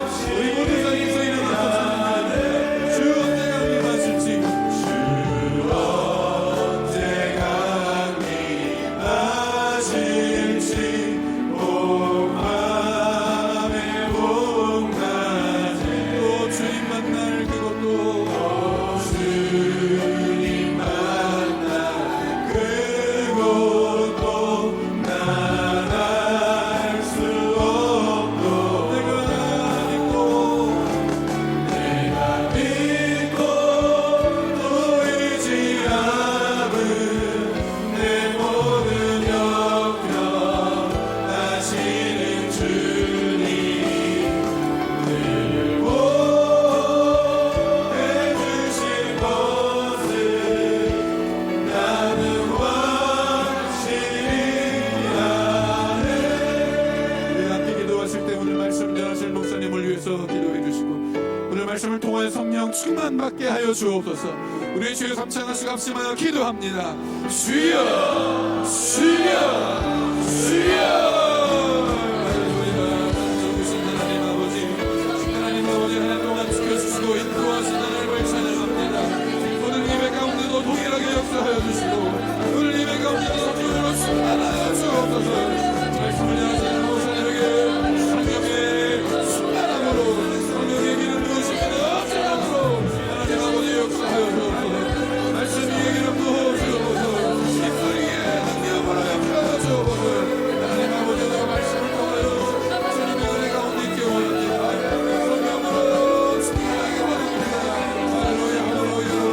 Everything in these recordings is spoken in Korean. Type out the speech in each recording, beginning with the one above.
우리 모두 자리에서 일어나서 주 언제가 응답하실지 주 언제가 응답하실지 온 밤에 온 낮에 또 주님 만날 그것도 주님 만날 그것도 난 알 수 없고 내가 믿고 또 의지함은 내 모든 형편 하시는 주님 늘 보해주신 것을 나는 확실히 아네. 우리 함께 기도하실 때 오늘 말씀 전하실 목사님을 위해서 기도해 주시고 오늘 말씀을 통하여 성령 충만받게 하여 주옵소서. 우리 주여 삼창하시고 합심하여 기도합니다. 주여 주여 주여. 할렐루야. 전주신 하나님 아버지 하나님 동안 지켜주시고 인도하신 하나님을 찬양합니다. 오늘 예배 가운데도 동일하게 역사하여 주시고 오늘 예배 가운데도 성령으로 충만하여 주옵소서. 말씀을 전하시는 목사님에게 성령의 충만함으로 성령의 기름 부으시는 업장으로 하나님 아버지 역사하여 주옵소서. 말씀의 기름 부어주옵소서. 입술이에 능력으로 역사하여 주옵소서. 하나님 아버지가 말씀을 통하여 주님의 은혜 가운데 있게 원합니다. 성령으로 충만하게 원합니다. 할렐루야 할렐루야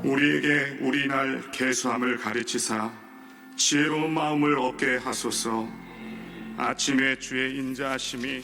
우리에게 우리날 계수함을 가르치사 지혜로운 마음을 얻게 하소서. 아침에 주의 인자하심이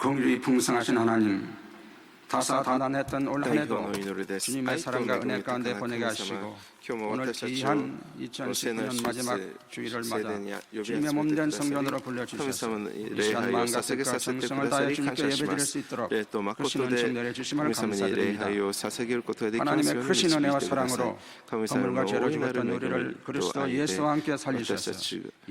긍휼이 풍성하신 하나님, 다사다난했던 올 한 해도 주님의 사랑과 은혜 가운데 보내게 하시고 오늘 귀한 2019년 마지막 주일을 맞아 주님의 몸된 성전으로 불러주셔서 이 시간 마음과 뜻과 정성을 다해 주님께 예배드릴 수 있도록 크신 은총 내려주심을 감사드립니다. 하나님의 크신 은혜와 사랑으로 허물과 죄로 죽었던 우리를 그리스도 예수와 함께 살리셔서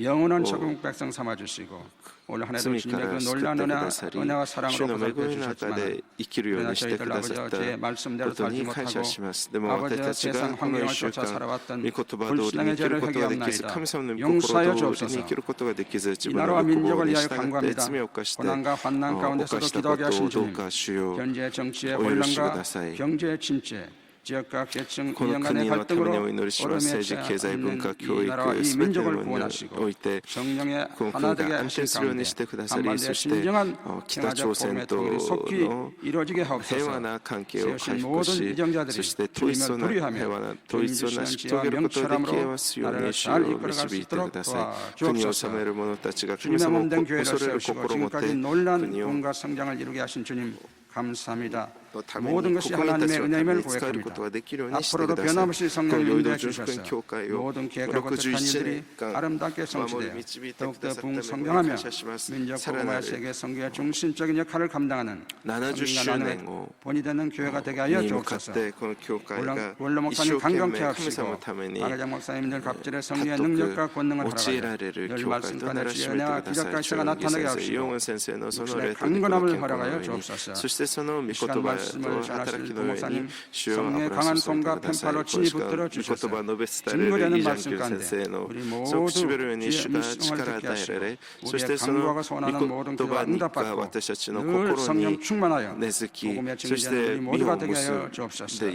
영원한 천국 백성 삼아주시고 올 한 해도 주님의 그 놀라운 은혜와 사랑으로 보살펴 주셨지만 그러나 저희들 아버지 어제 말씀대로 살지 못하고 아버지 세상 환경을 쫓아 살아왔던 불신앙의 죄를 회개합나이다. 용서하여 주옵소서. 이 나라와 민족을 위하여 간구합니다. 고난과 환난 가운데서도 기도하게 하신 주님, 현재 정치의 혼란과 경제의 침체, 지역과 계층 이념 간의 갈등으로 얼음에 처한 이 나라와 이 민족을 구원하시고 성령의 하나 되게 하신 가운데 한반도의 진정한 평화적 복음의 통일이 속히 이루어지게 하옵소서. 세우신 모든 이정자들이 주님을 두려워하며 주님 주시는 지혜와 명철함으로 나라를 잘 이끌어갈 수 있도록 도와주옵소서. 주님의 몸된 교회를 세우시고 지금까지 놀라운 구원과 성장을 이루게 하신 주님 감사합니다. 모든 것이 하나님의 은혜임을 고백합니다. 앞으로도 변함없이 성령을 인도해 주셔서 모든 계획하고 뜻한 일들이 아름답게 성취되어 더욱더 풍성하며 민족 복음화의 세계 선교의 중심적인 역할을 감당하는 성인과 나눔의 본이 되는 교회가 되게 하여 주옵소서. 원로 목사님 강건케 하시고 박회장 목사님들 갑절의 성교의 능력과 권능을 허락하여 늘 말씀과 지혜의 은혜와 기적과 시가 나타나게 하시고 육신의 강건함을 허락하여 주옵소서. 이 시간 말씀을 전하실 부목사님 성령의 강한 손과 펜팔로 친히 붙들어 주셔서 증거되는 말씀 가운데 우리 모두 주의 음성을 듣게 하시고 우리의 간구하고 소원하는 모든 기도가 응답받고 늘 성령 충만하여 복음의 증거자는 우리 모두가 되게 하여 주옵소서.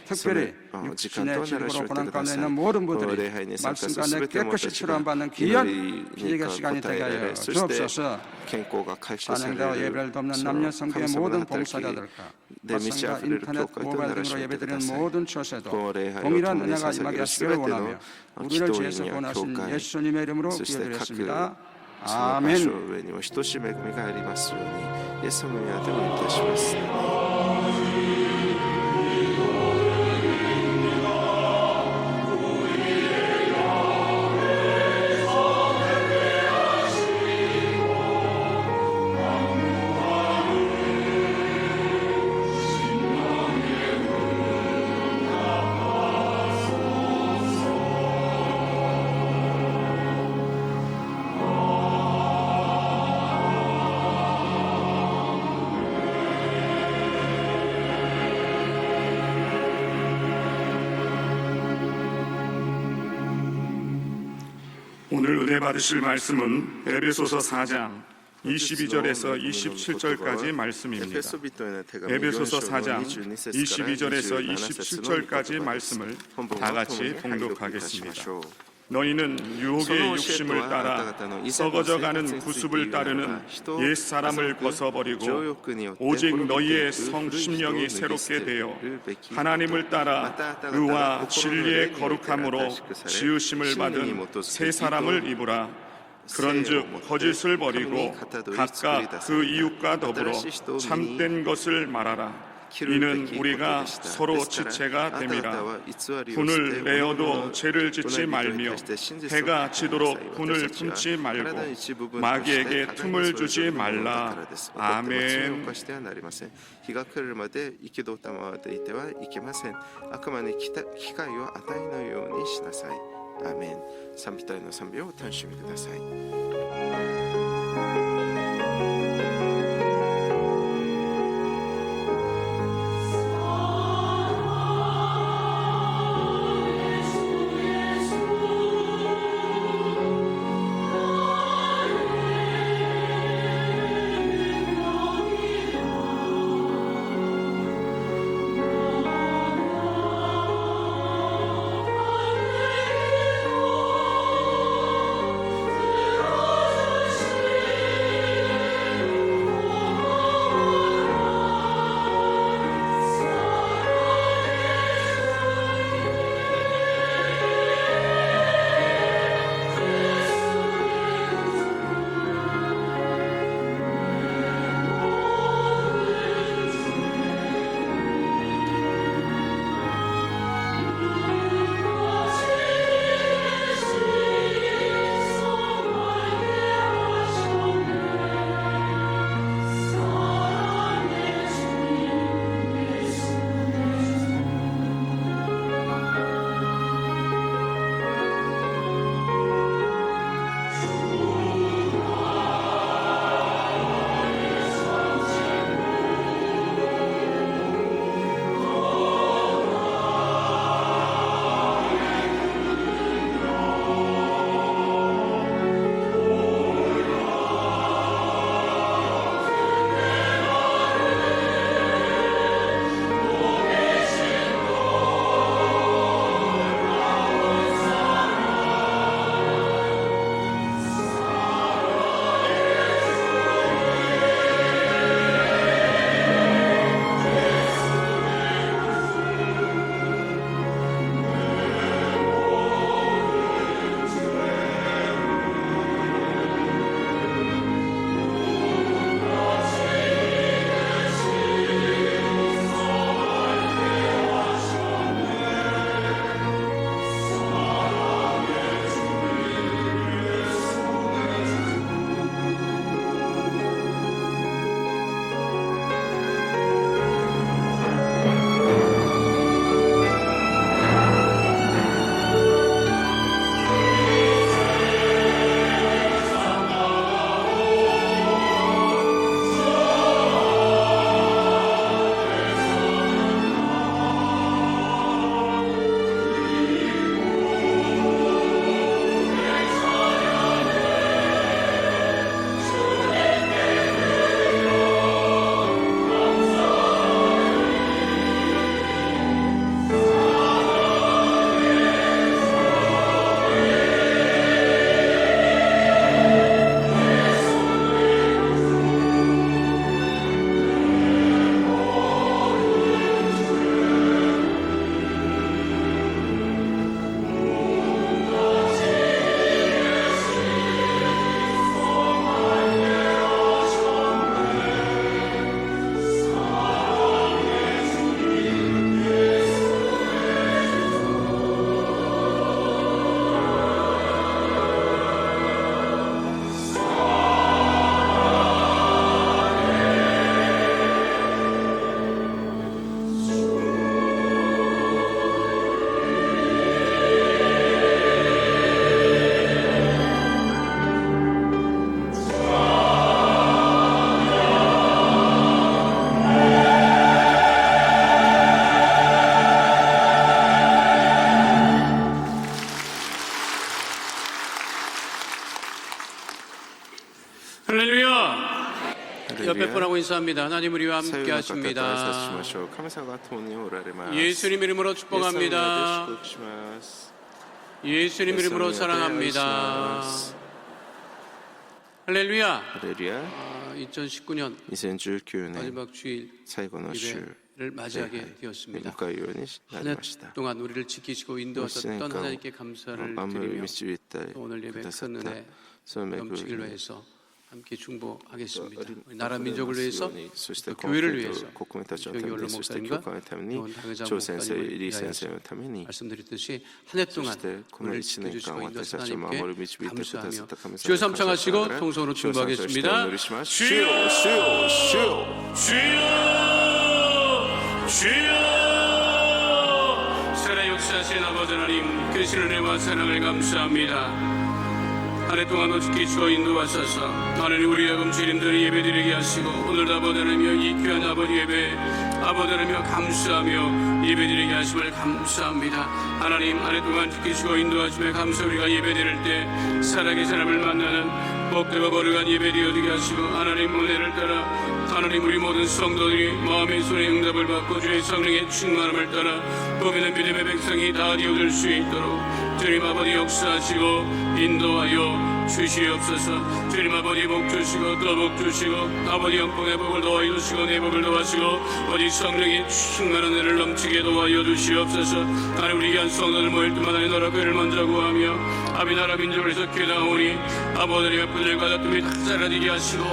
특별히 육신의 질고로 고난 가운데 있는 모든 분들이 말씀 가운데 깨끗이 치료받는 귀한 기적의 시간이 되게 하여 주옵소서. 찬양자와 예배를 돕는 남녀 성교의 모든 봉사자들과 화상과 인터넷, 모바일 등으로 예배드리는 모든 처세도 동일한 은혜가 임하게 하시기를 원하며 우리를 죄에서 구원하신 예수님의 이름으로 기도드렸습니다. 아멘. 오늘 은혜 받으실 말씀은 에베소서 4장 22절에서 27절까지 말씀입니다. 에베소서 4장 22절에서 27절까지 말씀을 다 같이 봉독하겠습니다. 너희는 유혹의 욕심을 따라 썩어져가는 구습을 따르는 옛사람을 벗어버리고 오직 너희의 성심령이 새롭게 되어 하나님을 따라 의와 진리의 거룩함으로 지으심을 받은 새 사람을 입으라. 그런즉 거짓을 버리고 각각 그 이웃과 더불어 참된 것을 말하라. 이는 우리가 서로 지체가 됨이라. 분을 내어도 죄를 짓지 말며 해가 지도록 분을 품지 말고 마귀에게 틈을 주지 말라. 아멘. 日が来るまで憤ったままでいてはいけません。あくまで機会を与えぬようにしなさい。アーメン。賛美隊の賛美をお楽しみください。 감사하고 인사합니다. 하나님 우리와 さよう 함께 な方と挨拶し 하십니다. ましょう。神様が共におられます。 예수님 이름으로 イエス様の名で 축복합니다. 祝福します。 예수님 이름으로 사랑합니다. 할렐루야. ハレルヤ。 2019년 2019年 마지막 주일 最後の週 예배를 맞이하게 되었습니다. 迎えようにな 한 り 해 ました。 동안 우리를 지키시고 1 인도하셨던 年間 하나님께 감사를 守り 드리며 導いて 오늘 예배 くださっ 큰 た 은혜 その恵み 넘치기로 해서 함께 중보하겠습니다. と 우리 나라 민족을 위해서 そして 또 교회를 위해서 国民たちのた 조영기 め 언론 にそして 목사님과 教会のために 또 당회장 張先生、 목사님을 李先 위하여 生のために 말씀드렸듯이 한 해 そ 동안 してこの 우리를 1年間 지켜주시고 私 인도하신 たちを守 하나님께 り導いてくださっ 감사하며 た神様 주여 に感謝しな 삼창하시고 がら 통성으로 主を賛美してお 중보하겠습니다. 祈りします。主よ、主よ、主よ。 주여 살아 역사하신 아버지 하나님 그 신은혜와 사랑을 감사합니다. 한 해 동안도 지키시고 인도하셔서 하나님 우리 야금 주님들이 예배드리게 하시고 오늘도 아버지 하나님여 이 귀한 아버지 예배 아버지 하나님여 감사하며 예배드리게 하심을 감사합니다. 하나님 한 해 동안 지키시고 인도하심에 감사 우리가 예배드릴 때 살아계신 하나님을 만나는 복되고 거룩한 예배 되어지게 하시고 하나님 은혜를 따라 하나님 우리 모든 성도들이 마음의 손에 응답을 받고 주의 성령의 충만함을 따라 복있는 믿음의 백성이 다 되어줄 수 있도록 주님 아버지 역사하시고 인도하여 주시옵소서. 주님 아버지 복 주시고 또 복 주시고 아버지 영광의 복을 더하여 주시고 내 복을 더하시고 오직 성령의 충만한 은혜를 넘치게 도와여 주시옵소서. 하나님 우리 귀한 성도들 모일 때마다 이 나라 교회를 먼저 구하며 아비 나라 민족을 위해서 기도하오니 아버지의 분들과 다툼이 다 사라지게 하시고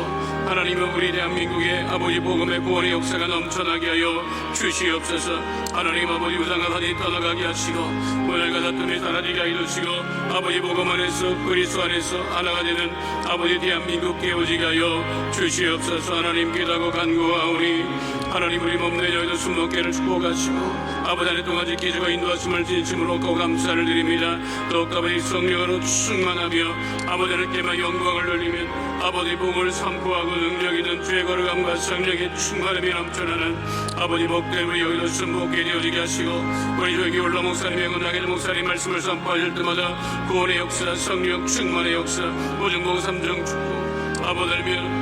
하나님은 우리 대한민국의 아버지 복음의 구원의 역사가 넘쳐나게 하여 주시옵소서. 하나님 아버지 우상과 하나님 떠나가게 하시고 오늘과 다툼이 사라지게 하여 주시고 아버지 복음 안에서 그리스도 안에서 하나가 되는 아버지 대한민국 깨어지게 하여 주시옵소서. 하나님 기도하고 간구하오니 하나님 우리 몸 내려도 숨먹기를 축복하시고 아버지 안에 동안 지키시고 인도하심을 진심으로 얻고 감사를 드립니다. 더욱 아버지 성령으로 충만하며 아버지 하나님께만 영광을 돌리면 아버지 복을 선포하고 능력 있는 주의 거룩함과 성령의 충만함이 넘쳐나는 아버지 복됨을 여기도 순복게 되어지게 하시고 우리 조영기 올라 목사님의 은하계 목사님 말씀을 선포하실 때마다 구원의 역사 성령 충만의 역사 오중복 삼정 축복 아버지며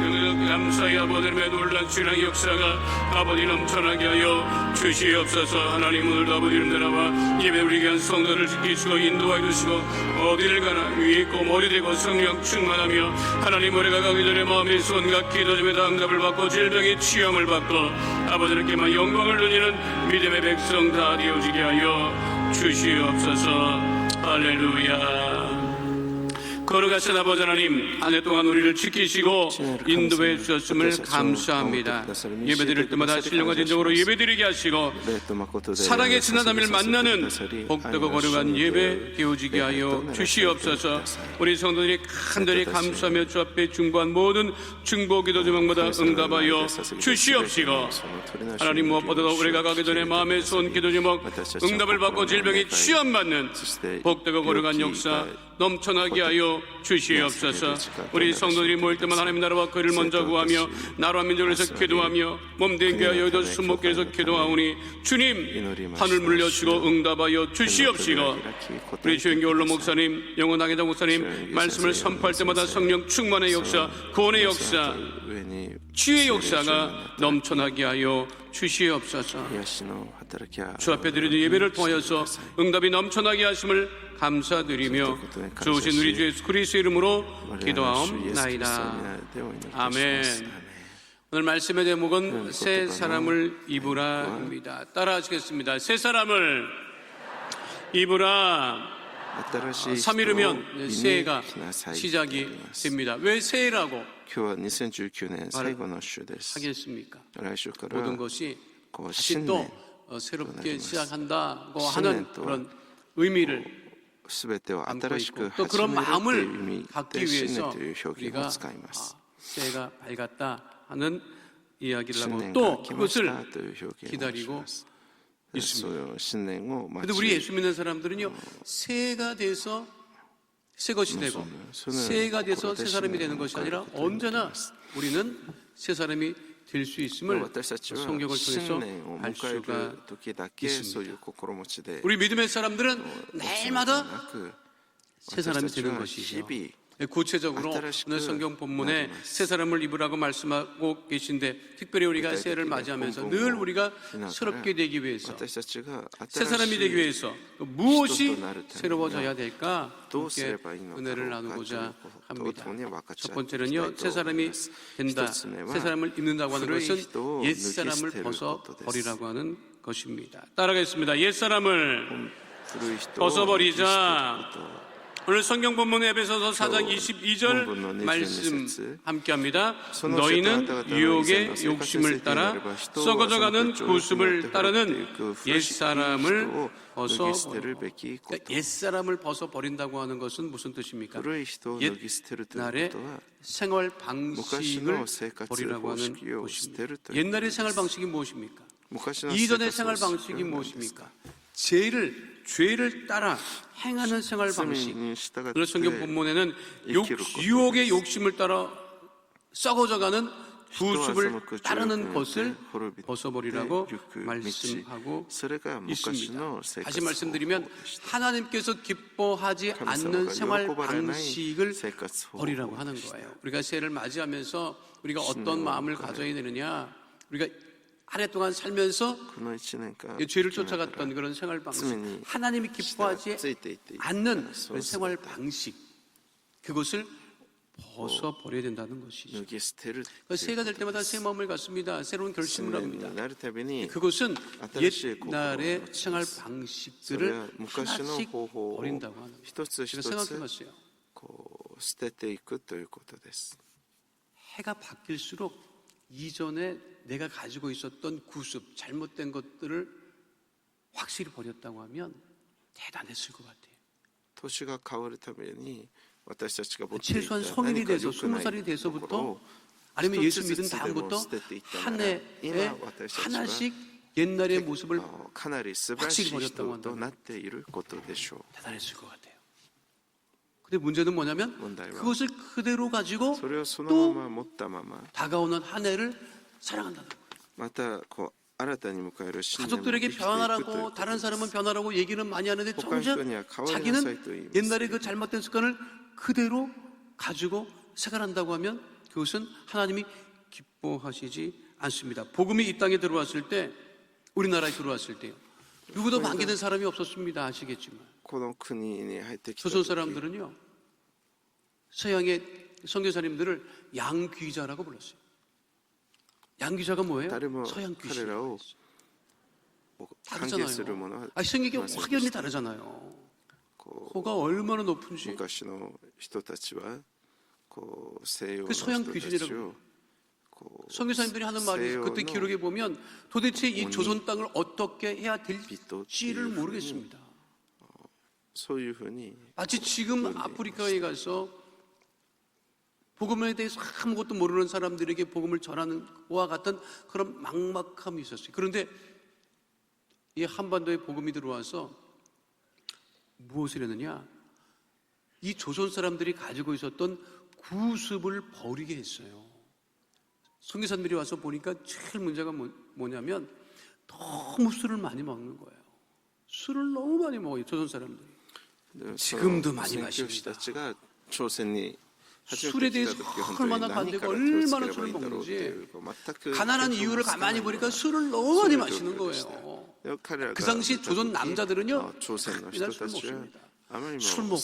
감사의 아버지며 놀란 신앙의 역사가 아버지 넘쳐나게 하여 주시옵소서. 하나님 오늘도 아버지 이름 나와 예배 우리 귀한 성도를 지키시고 인도하여 주시고 어디를 가나 위에 있고 머리 되고 성령 충만하며 하나님 우리가 가기 전에 마음의 손과 기도 중에 다 응답을 받고 질병의 치유함을 받고 아버지께만 영광을 누리는 믿음의 백성 다 되어지게 하여 주시옵소서. 할렐루야. 거룩하신 아버지 하나님 한 해 동안 우리를 지키시고 인도해 주셨음을 감사합니다. 예배드릴 때마다 신령과 진정으로 예배드리게 하시고 사랑의 지나담을 만나는 복되고 거룩한 예배 되어지게 하여 주시옵소서. 우리 성도들이 간절히 감사하며 주 앞에 중보한 모든 중보 기도 제목마다 응답하여 주시옵시고 하나님 무엇보다도 우리가 가기 전에 마음의 손 기도 제목 응답을 받고 질병이 치유받는 복되고 거룩한 역사 넘쳐나게 하여 주시옵소서. 우리 성도들이 모일 때만 하나님 나라와 그를 먼저 구하며 나라와 민족을 위해서 기도하며 몸된 교회 여기도 숨먹기 위해서 기도하오니 주님 하늘 물려주시고 응답하여 주시옵시고 우리 주영기 올로 목사님 영원하게 목사님 말씀을 선포할 때마다 성령 충만의 역사 구원의 역사 치유의 역사가 넘쳐나게 하여 주시옵소서. 주 앞에 드리는 예배를 통하여서 응답이 넘쳐나게 하심을 감사드리며 주신 우리 주 예수 그리스도의 이름으로 기도하옵나이다. 아멘. 오늘 말씀의 제목은 새 사람을 입으라입니다. 따라하시겠습니다. 새 사람을 입으라. 3일이면 새해가 시작이 됩니다. 왜 새해라고 今日は2019年最後の週です。 하겠습니까? 来週から 모든 것이 こう 다시 新 또 年 새롭게 시작한다고 신년 하는 또 그런 의미를 すべてを 담고 新し 있고 く 또 始 그런 めるという意 마음을 味 갖기 で新 위해서 年という表現を 우리가 使います 새해가 밝았다 하는 이야기를 新 하고 年 또 が来まし 그것을 たという表現をし 기다리고 ます。その新年を待 근데 우리 ち 예수 믿는 사람들은요 새해가 돼서 새 것이 되고 새해가 돼서 새 사람이 되는 것이 아니라 언제나 우리는 새 사람이 될 수 있음을 私たちは 성경을 新 통해서 年を 알 迎え 수가 る時だけそういう心持ちで 우리 믿음의 사람들은 な 날마다 く 새 사람이 私たち 되는 は 것이죠. 日々 구체적으로 오늘 성경 본문에 새 사람을 입으라고 말씀하고 계신데, 특별히 우리가 새해를 맞이하면서 늘 우리가 새롭게 되기 위해서, 새 사람이 되기 위해서 무엇이 새로워져야 될까 함께 은혜를 나누고자 합니다. 첫 번째는요, 새 사람이 된다, 새 사람을 입는다고 하는 것은 옛 사람을 벗어 버리라고 하는 것입니다. 따라가겠습니다. 옛 사람을 벗어버리자. 오늘 성경 본문 에베소서 4장 22절 말씀 함께합니다. 너희는 유혹의 욕심을 따라 썩어져가는 구습을 따르는 옛사람을 벗어버리라. 그러니까 옛사람을 벗어버린다고 하는 것은 무슨 뜻입니까? 옛날의 생활 방식을 버리라고 하는 것입니다. 옛날의 생활 방식이 무엇입니까? 이전의 생활 방식이 무엇입니까? 죄를 따라 행하는 생활 방식. 오늘 성경 본문에는 유혹의 욕심을 따라 썩어져가는 구습을 따르는 것을 벗어버리라고 말씀하고 있습니다. 다시 말씀드리면 하나님께서 기뻐하지 않는 생활 방식을 버리라고 하는 거예요. 우리가 새해를 맞이하면서 우리가 어떤 마음을 가져야 되느냐, 우리가 한 해 동안 살면서 죄를 쫓아갔던 그런 생활 방식, 하나님이 기뻐하지 않는 그런 생활 방식, 그것을 벗어버려야 된다는 것이죠. 새해가 될 때마다 새 마음을 갖습니다. 새로운 결심을 합니다. 그것은 옛날의 생활 방식들을 하나씩 버린다고 하는 거예요. 생각해봤어요. 해가 바뀔수록 이전에 내가 가지고 있었던 구습, 잘못된 것들을 확실히 버렸다고 하면 대단했을 것 같아요. 최소한 성인이 돼서 20살이 돼서부터, 아니면 예수 믿은 다음부터 한 해에 하나씩 옛날의 모습을 확실히 버렸다고 한다면 대단했을 것 같아요. 근데 문제는 뭐냐면 그것을 그대로 가지고 또 다가오는 한 해를 사랑한다는 거예요. 가족들에게 변화라고, 다른 사람은 변화라고 얘기는 많이 하는데 정작 자기는 옛날에 그 잘못된 습관을 그대로 가지고 생활한다고 하면 그것은 하나님이 기뻐하시지 않습니다. 복음이 이 땅에 들어왔을 때, 우리나라에 들어왔을 때요, 누구도 반기는 사람이 없었습니다. 아시겠지만 조선 사람들은요, 서양의 선교사님들을 양귀자라고 불렀어요. 양귀자가 뭐예요? 서양 귀신. 다르잖아요. 생기가 확연히 다르잖아요. 코가 얼마나 높은지. 그 서양 귀신이라고. 선교사님들이 하는 말이, 그때 기록에 보면 도대체 이 조선 땅을 어떻게 해야 될지를 모르겠습니다. 마치 지금 아프리카에 가서 복음에 대해서 아무것도 모르는 사람들에게 복음을 전하는 것과 같은 그런 막막함이 있었어요. 그런데 이 한반도에 복음이 들어와서 무엇을 했느냐, 이 조선 사람들이 가지고 있었던 구습을 버리게 했어요. 선교사님들이 와서 보니까 제일 문제가 뭐냐면 너무 술을 많이 먹는 거예요. 술을 너무 많이 먹어요, 조선 사람들이. 지금도 많이 마십니다. 술에 대해서 얼마나 반대고 얼마나 술을 먹는지, 가난한 이유를 가만히 보니까 술을 너무 많이 마시는 거예요. 그 당시 조선 남자들은요, 맨날 술 먹습니다. 술 먹고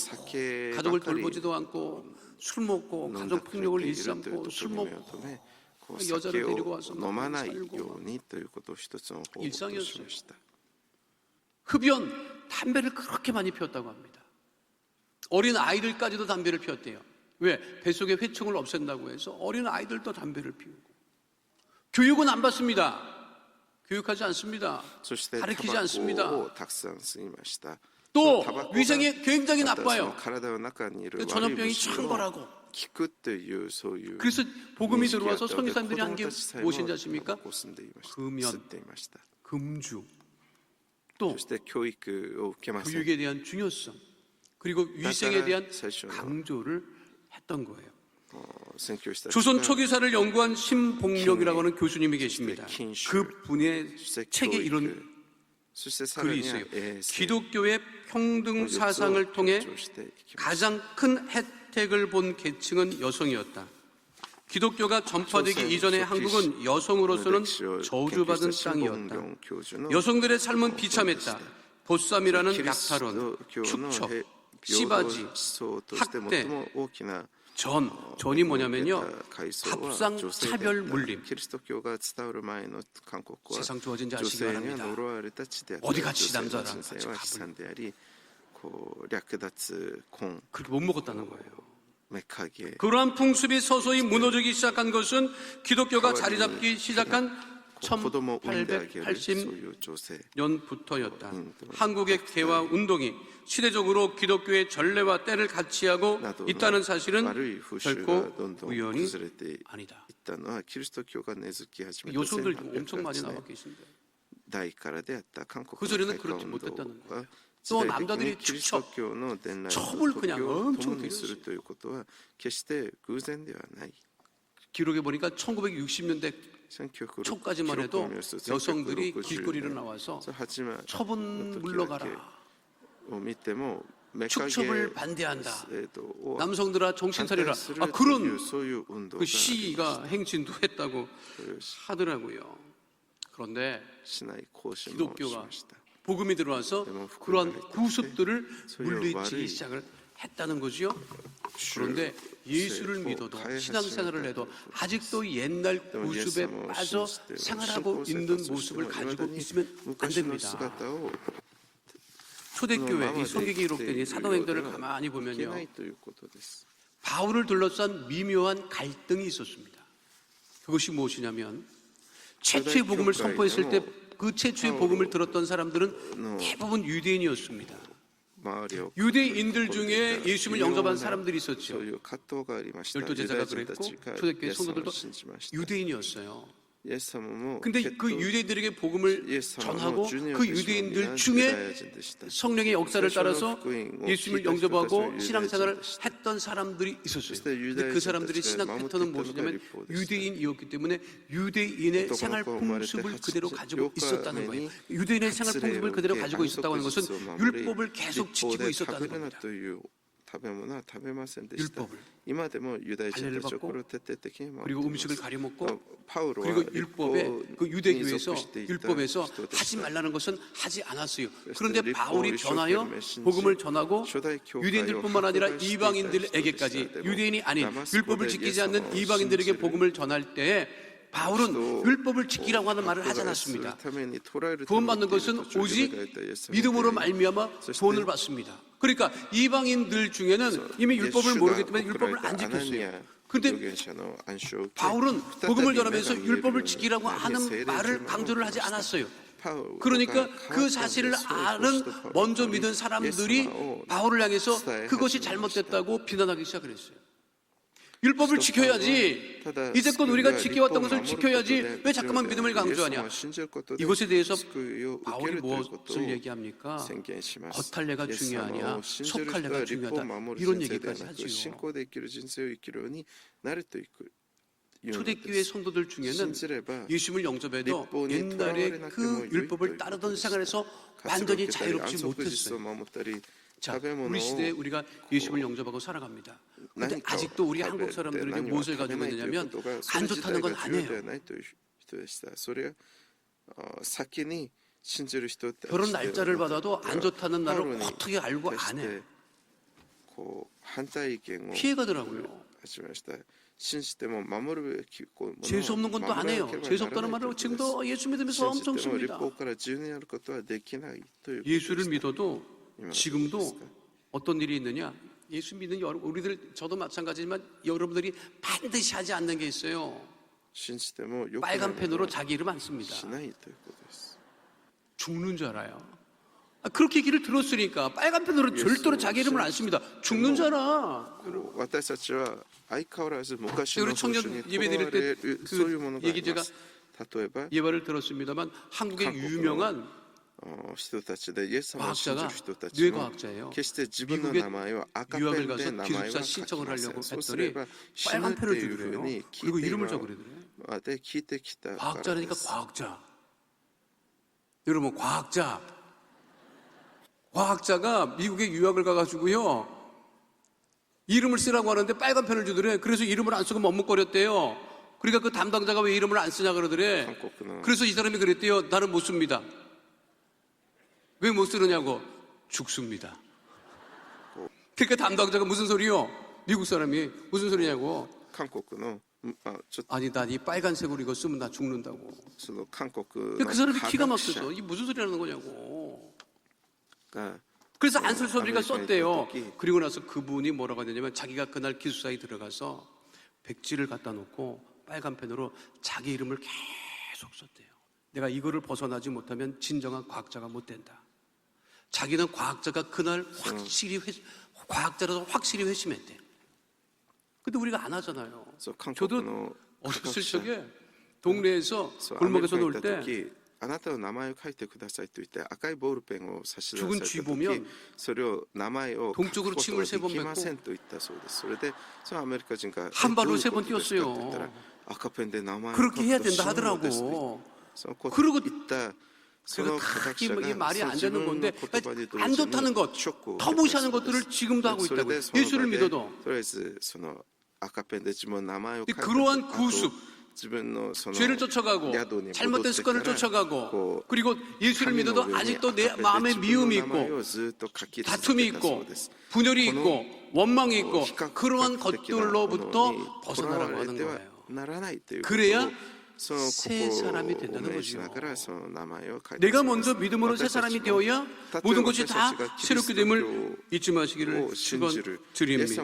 가족을 돌보지도 않고, 술 먹고 가족 폭력을 일삼고, 술 먹고 여자를 데리고 와서 살고 일상이었어요. 흡연, 담배를 그렇게 많이 피웠다고 합니다. 어린 아이들까지도 담배를 피웠대요. 왜? 뱃속의 회충을 없앤다고 해서 어린 아이들도 담배를 피우고. 교육은 안 받습니다. 교육하지 않습니다. 가르치지 않습니다. 또 위생이 굉장히 나빠요. 전염병이 창궐하고. 그래서 복음이 들어와서 선교사님들이 한 게 무엇인지 아십니까? 금연, 금주, 또 교육에 대한 중요성, 그리고 위생에 대한 강조를 했던 거예요. 조선 초기사를 연구한 신봉력이라고 하는 교수님이 계십니다. 그분의 책에 이런 글이 있어요. 기독교의 평등 사상을 통해 가장 큰 혜택을 본 계층은 여성이었다. 기독교가 전파되기 이전의 한국은 여성으로서는 저주받은 땅이었다. 여성들의 삶은 비참했다. 보쌈이라는 약탈원, 축척, 씨바지, 학대, 전이 뭐냐면요, 밥상 차별 물림. 세상 좋아진지 아시기 바랍니다. 어디 같이 남자랑 같이 밥을 그렇게 못 먹었다는 거예요. 그러한 풍습이 서서히 무너지기 시작한 것은 기독교가 자리 잡기 시작한 1880년부터였다. 한국의 개화 운동이 시대적으로 기독교의 전례와 때를 같이 하고 있다는 사실은 결코 우연이 아니다. 여성들 엄청 많이 나와 계신데 그 전에는 그렇지 못했다는 거예요. 또 남자들이 축척, 첩을 그냥 엄청 들였어요. 기록에 보니까 1960년대 초까지만 해도 여성들이 길거리로 나와서 첩은 물러가라, 축첩을 반대한다, 남성들아 정신 차리라, 그런 그 시위가 행진도 했다고 하더라고요. 그런데 기독교가 복음이 들어와서 그러한 구습들을 물리치기 시작을 했다는 거지요. 그런데 예수를 믿어도 신앙생활을 해도 아직도 옛날 구습에 빠져 생활하고 있는 모습을 가지고 있으면 안 됩니다. 초대교회 이 성경에 기록된 이 사도행전을 가만히 보면요, 바울을 둘러싼 미묘한 갈등이 있었습니다. 그것이 무엇이냐면 최초의 복음을 선포했을 때 그 최초의 복음을 들었던 사람들은 대부분 유대인이었습니다. 유대인들 중에 예수님을 영접한 사람들이 있었죠. 12 제자가 그랬고 초대교회 성도들도 유대인이었어요. 근데 그 유대인들에게 복음을 전하고 그 유대인들 중에 성령의 역사를 따라서 예수님을 영접하고 신앙생활을 했던 사람들이 있었어요. 근데 그 사람들이 신앙 패턴은 무엇이냐면 유대인이었기 때문에 유대인의 생활 풍습을 그대로 가지고 있었다는 거예요. 유대인의 생활 풍습을 그대로 가지고 있었다고 하는 것은 율법을 계속 지키고 있었다는 겁니다. 율법을 할례를 받고 그리고 음식을 가려 먹고 그리고 율법에 그 유대교에서 율법에서 하지 말라는 것은 하지 않았어요. 그런데 바울이 변하여 복음을 전하고 유대인들뿐만 아니라 이방인들에게까지, 유대인이 아닌 율법을 지키지 않는 이방인들에게 복음을 전할 때에 바울은 율법을 지키라고 하는 말을 하지 않았습니다. 구원받는 것은 오직 믿음으로 말미암아 구원을 받습니다. 그러니까 이방인들 중에는 이미 율법을 모르기 때문에 율법을 안 지켰어요. 그런데 바울은 복음을 전하면서 율법을 지키라고 하는 말을 강조를 하지 않았어요. 그러니까 그 사실을 아는 먼저 믿은 사람들이 바울을 향해서 그것이 잘못됐다고 비난하기 시작을 했어요. 율법을 지켜야지, 이제껏 우리가 지켜왔던 것을 지켜야지 왜 자꾸만 믿음을 강조하냐. 이것에 대해서 바울이 무엇을 얘기합니까? 겉할례가 중요하냐, 속할례가 중요하다, 이런 얘기까지 하지요. 초대교회 성도들 중에는 예수님을 영접해도 옛날에 그 율법을 따르던 생활에서 완전히 자유롭지 못했어요. 자, 우리 시대에 우리가 예수님을 영접하고 살아갑니다. 그런데 아직도 우리 한국 사람들에게 무엇을 가지고 있느냐면 안 좋다는 건 아니에요. 결혼 날짜를 받아도 안 좋다는 날을 어떻게 알고 안 해요? 피해가더라고요. 재수 없는 건 또 안 해요. 재수 없다는 말을 지금도 예수 믿으면서 엄청 씁니다. 예수를 믿어도 지금도 어떤 일이 있느냐, 예수 믿는 우리들, 저도 마찬가지지만 여러분들이 반드시 하지 않는 게 있어요. 빨간 펜으로 자기 이름 안 씁니다. 죽는 줄 알아요. 그렇게 얘기를 들었으니까 빨간 펜으로 절대로 자기 이름을 안 씁니다. 죽는 줄 알아. 우리 청년 예배 드릴 때 그 얘기 제가 예화를 들었습니다만 한국의 유명한 과학자가 뇌과학자예요. 미국에 유학을 가서 기숙사 신청을 하려고 했더니 빨간 펜을 주더래요. 그리고 이름을 적으래더래요. 과학자라니까 과학자. 여러분, 과학자가 미국에 유학을 가가지고요, 이름을 쓰라고 하는데 빨간 펜을 주더래. 그래서 이름을 안 쓰고 머뭇거렸대요. 그러니까 그 담당자가 왜 이름을 안 쓰냐 그러더래. 그래서 이 사람이 그랬대요. 나는 못 씁니다. 왜 못 쓰느냐고. 죽습니다. 그러니까 담당자가 무슨 소리요? 미국 사람이 무슨 소리냐고. 아니 나 이 빨간색으로 이거 쓰면 나 죽는다고. 그 사람이 기가 막혀서 이게 무슨 소리라는 거냐고. 그래서 안쓸 소리가 썼대요. 그리고 나서 그분이 뭐라고 하냐면 자기가 그날 기숙사에 들어가서 백지를 갖다 놓고 빨간 펜으로 자기 이름을 계속 썼대요. 내가 이거를 벗어나지 못하면 진정한 과학자가 못 된다. 자기는 과학자가 그날 과학자라서 확실히 회심했대. 근데 우리가 안 하잖아요. 저도 어렸을 적에 동네에서 골목에서 놀 때 죽은 쥐 보면 동쪽으로 침을 3번 뱉고 한 발로 3번 뛰었어요. 그렇게 해야 된다 하더라고. 그러고 이게 말이 안 되는 건데 안 좋다는 것, 더 무시하는 것들을 지금도 하고 있다고. 예수를 믿어도. 그러한 구습, 죄를 쫓아가고 잘못된 습관을 쫓아가고 그리고 예수를 믿어도 아직도 내 마음에 미움이 있고 다툼이 있고 분열이 있고 원망이 있고 그러한 것들로부터 벗어나라고 하는 거예요. 그래야 새 사람이 된다는 거죠. 내가 먼저 믿음으로 새 사람이 되어야 모든 것이 다 새롭게 됨을 잊지 마시기를 축원드립니다.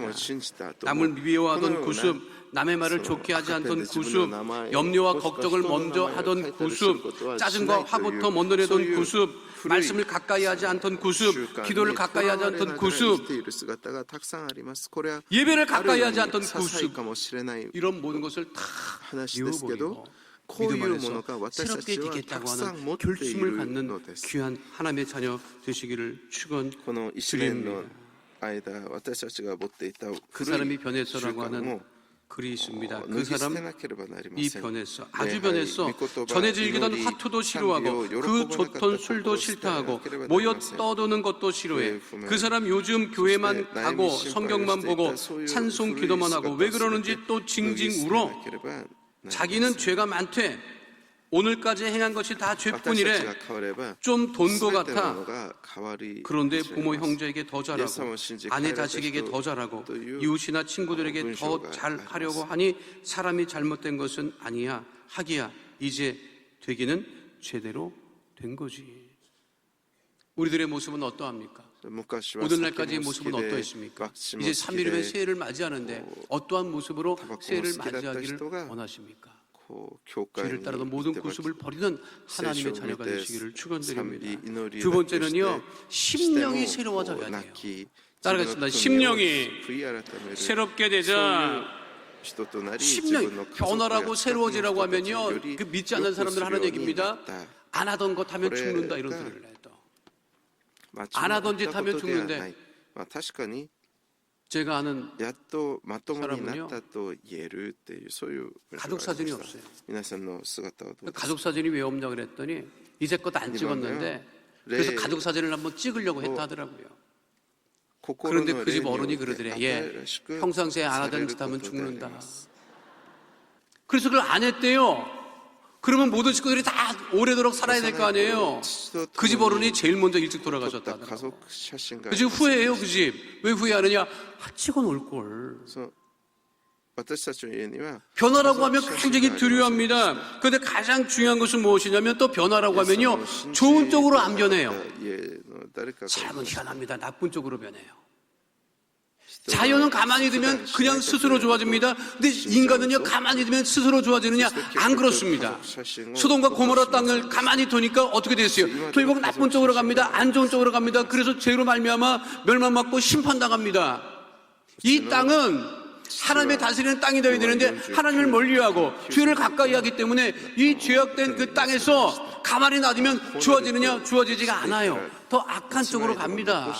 남을 미워하던 구습, 남의 말을 좋게 하지 않던 구습, 염려와 걱정을 먼저 하던 구습, 짜증과 화부터 먼저 내던 구습, 말씀을 가까이 하지 않던 구습, 기도를 가까이 하지 않던 구습, 예배를 가까이 하지 않던 구습, 이런 모든 것을 다 이어버리고 믿음 안에서 새롭게 되겠다고 하는 결심을 갖는 귀한 하나님의 자녀 되시기를 축원드립니다. 그 사람이 변했어라고 하는 글이 있습니다. 그 사람이 변했어. 아주 변했어. 전에 즐기던 화투도 싫어하고 그 좋던 술도 싫다하고 모여 떠드는 것도 싫어해. 그 사람 요즘 교회만 가고 성경만 보고 찬송 기도만 하고 왜 그러는지 또 징징 울어. 자기는 죄가 많대. 오늘까지 행한 것이 다 죄뿐이래. 좀 돈 것 같아. 그런데 부모 형제에게 더 잘하고 아내 자식에게 더 잘하고 이웃이나 친구들에게 더 잘하려고 하니 사람이 잘못된 것은 아니야. 하기야 이제 되기는 제대로 된 거지. 우리들의 모습은 어떠합니까? 오늘날까지의 모습은 어떠했습니까? 이제 3일이면 새해를 맞이하는데 어떠한 모습으로 새해를 맞이하기를 원하십니까? 죄를 따르던 모든 구습을 버리는 하나님의 자녀가 되시기를 축원드립니다. 두 번째는요, 심령이 새로워져야 돼요. 따라가겠습니다. 심령이 새롭게 되자. 심령이 변화라고 새로워지라고 하면요, 그 믿지 않는 사람들 하는 얘기입니다. 안 하던 것 하면 죽는다 이런 소리를 해요. 안 하던 짓 하면 죽는데 제가 아는 사람은요 가족 사진이 없어요. 가족 사진이 왜 없냐 그랬더니 이제껏 안 찍었는데 그래서 가족 사진을 한번 찍으려고 했다 하더라고요. 그런데 그 집 어른이 그러더래. 평상시에 안 하던 짓 하면 죽는다. 그래서 그걸 안 했대요. 그러면 모든 식구들이 다 오래도록 살아야 될 거 아니에요. 그 집 어른이 제일 먼저 일찍 돌아가셨다 하더라고요. 그 집 후회해요. 그 집. 왜 후회하느냐? 찍어 놓을 걸. 변화라고 하면 굉장히 두려워합니다. 그런데 가장 중요한 것은 무엇이냐면 또 변화라고 하면요 좋은 쪽으로 안 변해요. 사람은 희한합니다. 나쁜 쪽으로 변해요. 자연은 가만히 두면 그냥 스스로 좋아집니다. 근데 인간은요 가만히 두면 스스로 좋아지느냐? 안 그렇습니다. 소돔과 고모라 땅을 가만히 두니까 어떻게 됐어요? 결국 나쁜 쪽으로 갑니다. 안 좋은 쪽으로 갑니다. 그래서 죄로 말미암아 멸망받고 심판당합니다. 이 땅은 하나님의 다스리는 땅이 되어야 되는데 하나님을 멀리하고 죄를 가까이 하기 때문에 이 죄악된 그 땅에서 가만히 놔두면 좋아지느냐? 좋아지지가 않아요. 더 악한 쪽으로 갑니다.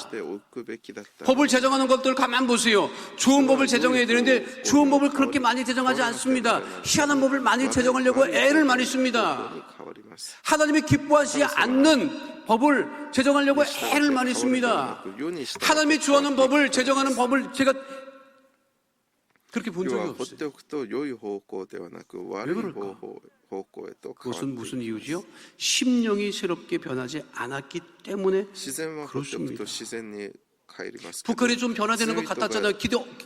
법을 제정하는 것들 가만 보세요. 좋은 법을 제정해야 되는데 좋은 법을 그렇게 많이 제정하지 않습니다. 희한한 법을 많이 제정하려고 애를 많이 씁니다. 하나님이 기뻐하지 않는 법을 제정하려고 애를 많이 씁니다. 하나님이 주하는 법을 제정하는 법을 제가 그렇게 본 要 적이 は放っ 없어요. ておくと良い方向ではなく悪い方向へと変わ 그것은 って 무슨 이유지요? 심령이 새롭게 변하지 않았기 때문에 自然は放っておくと自然に帰りますけど 북한이 좀 변화되는 것 같았잖아요.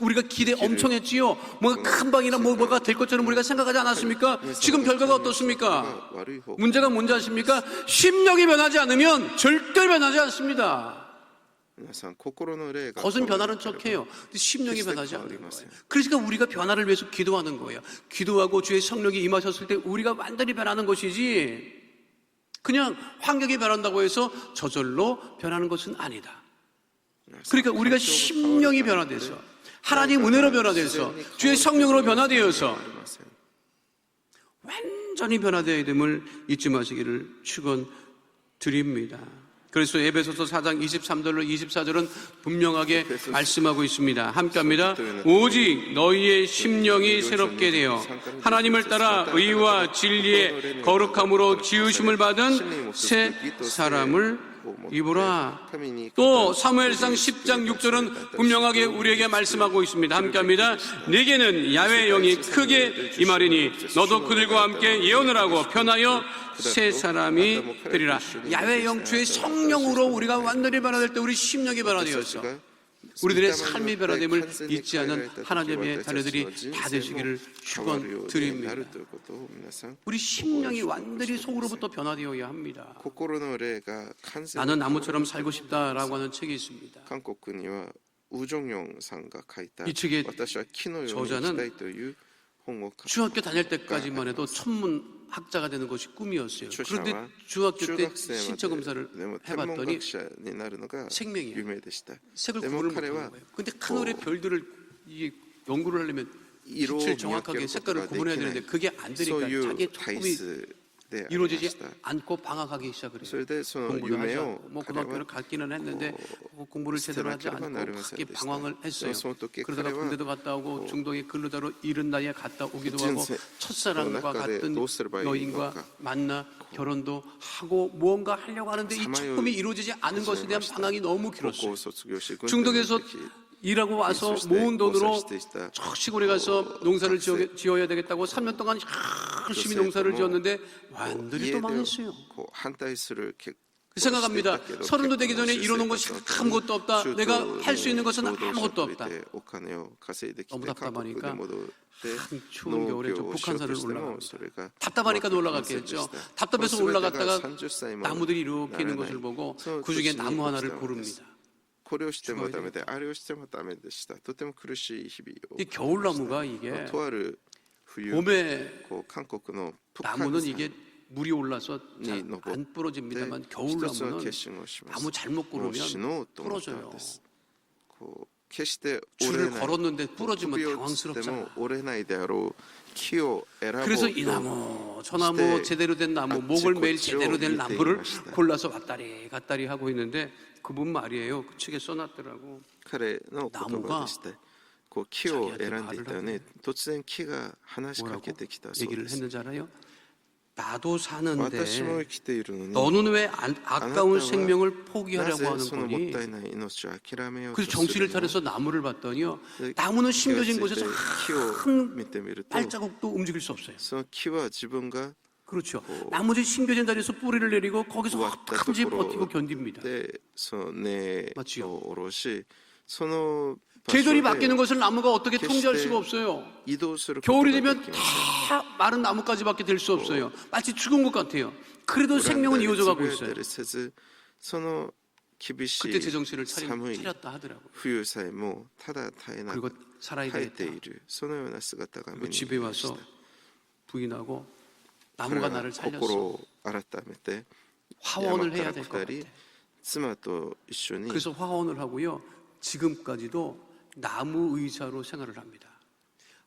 우리가 기대 엄청 했지요. 뭔가 큰 방이나 뭐가 될 것처럼 우리가 생각하지 않았습니까? 지금 결과가 어떻습니까? 悪い方向 문제가 뭔지 아십니까? 심령이 변하지 않으면 절대 변하지 않습니다. 皆さん心の霊が 겉은 변하는 척해요. 근데 심령이 변하지 않는 거예요. 그러니까 우리가 변화를 위해서 기도하는 거예요. 기도하고 주의 성령이 임하셨을 때 우리가 완전히 변하는 것이지 그냥 환경이 변한다고 해서 저절로 변하는 것은 아니다. 그러니까 우리가 심령이 변화돼서 하나님 은혜로 변화돼서 주의 성령으로 변화되어서 완전히 변화되어야 됨을 잊지 마시기를 축원드립니다. 그래서 에베소서 4장 23절로 24절은 분명하게 말씀하고 있습니다. 함께합니다. 오직 너희의 심령이 새롭게 되어 하나님을 따라 의와 진리의 거룩함으로 지으심을 받은 새 사람을 입으라. 또 사무엘상 10장 6절은 분명하게 우리에게 말씀하고 있습니다. 함께합니다. 네게는 야훼의 영이 크게 임하리니 너도 그들과 함께 예언을 하고 편하여 새 사람이 되리라. 야훼의 영 주의 성령으로 우리가 완전히 변화될 때 우리 심령이 변화되어서 우리들의 삶의 변화됨을 잊지 않은 하나님의 자녀들이 다 되시기를 축원드립니다. 우리 심령이 완전히 속으로부터 변화되어야 합니다. 心の霊が完全 나는 나무처럼 살고 싶다라고 하는 책이 있습니다. 韓国にはウジョンヨンさんが書いた 이 책의 私は木のように生きたいという本を書いた 중학교 다닐 때까지만 해도 천문학자가 되는 것이 꿈이었어요. 그런데 중학교 때 신체 검사를 해봤더니 天文学者になるのが 생명이에요. 夢でした 색을 で 구분을 も彼 못하는 は 거예요. 근데 하늘의 별들을 이게 연구를 하려면 빛을 정확하게 색깔을 구분해야 되는데 그게 안 そう 되니까 いう 자기의 体 꿈이 質でありま 이루어지지 した 않고 방황하기 시작을 そ 해요. れでその 공부를 夢 하죠. を 뭐 彼は 고등학교를 갔기는 했는데 공부를 제대로 하지 않고 크게 방황을 했어요. 그러다가 군대도 갔다 오고 중동의 근로자로 이른 나이에 갔다 오기도 하고 첫사랑과 같은 여인과 만나 결혼도 하고 무언가 하려고 하는데 이 꿈이 이루어지지 않은 것에 대한 방황이 너무 高校 길었어요. を卒業し 중동에서 일하고 와서 모은 돈으로 저 시골에 가서 농사를 지어야 되겠다고 3년 동안 열심히 농사를 지었는데 완전히 또 망했어요. 反対する 생각합니다. 30도 되기 전에 이뤄놓은 것이 아무것도 없다. 내가 할 수 있는 것은 아무것도 없다. 너무 답답하니까 한 추운 겨울에 저 북한산을 올라갑니다. 답답하니까 올라갔겠죠. 답답해서 올라갔다가 나무들이 이렇게 있는 것을 보고 그 중에 나무 하나를 고릅니다. これをしてもダメであれをしてもダメでしたとても苦しい日々を 이 겨울나무가 이게 とある冬 봄에 こう韓国の 나무는 이게 물이 올라서 잘 안 부러집니다만 一つの 겨울나무는 決心をします 나무 잘못 もう死 고르면 のうと思ったの 부러져요. ですこう決して折 줄을 れない 걸었는데 부러지면 首をつって 당황스럽잖아. も折れないであろう木を選ぼう 그래서 이 と 나무, 저 나무 제대로 된 나무, 목을 매일 제대로 된 나무를 골라서 왔다리 갔다리 하고 있는데 그분 말이에요. 그 책에 써놨더라고. 彼の言葉でしてこう木を選んでいたよね突然木が話しか 뭐라고 けてきたそう 얘기를 です 했는지 알아요? 나도 私も 사는데 生きているのに 너는 왜 아까운 나는 생명을 な 포기하려고 ぜ 하는 そのもっ 거니? たいない命を諦めよう 그래서 とする 정치를 の 타려서 나무를 봤더니요. で 나무는 気がつ 심겨진 いて 곳에서 木を 큰 見てみると 발자국도 움직일 수 없어요. その木は自分が 그렇죠. 나무들이 심겨진 자리에서 뿌리를 내리고 거기서 終わったと 어떻게든지 ころ 버티고 견딥니다. でその根 맞지요. を下ろしその場所 계절이 で 바뀌는 것을 나무가 어떻게決して 통제할 수가 없어요. 移動することが 겨울이 で 되면 きません 다 마른 나무까지밖에 될 수 없어요. 마치 죽은 것 같아요. 그래도 생명은 이어져 가고 있어요. せずその厳し 그때 い 제 정신을 寒い 차렸다 하더라고요. 冬さえもただ絶えな 그리고 く 살아야 生えて 되겠다. いるそのような姿が 그리고 目に 집에 見えまし 와서 た 부인하고 彼 나무가 は 나를 心 살렸어. を改めて 화원을 山か 해야 ら 될 것 二人 같아. 妻と一緒に 그래서 화원을 하고요. 지금까지도 나무 의사로 생활을 합니다.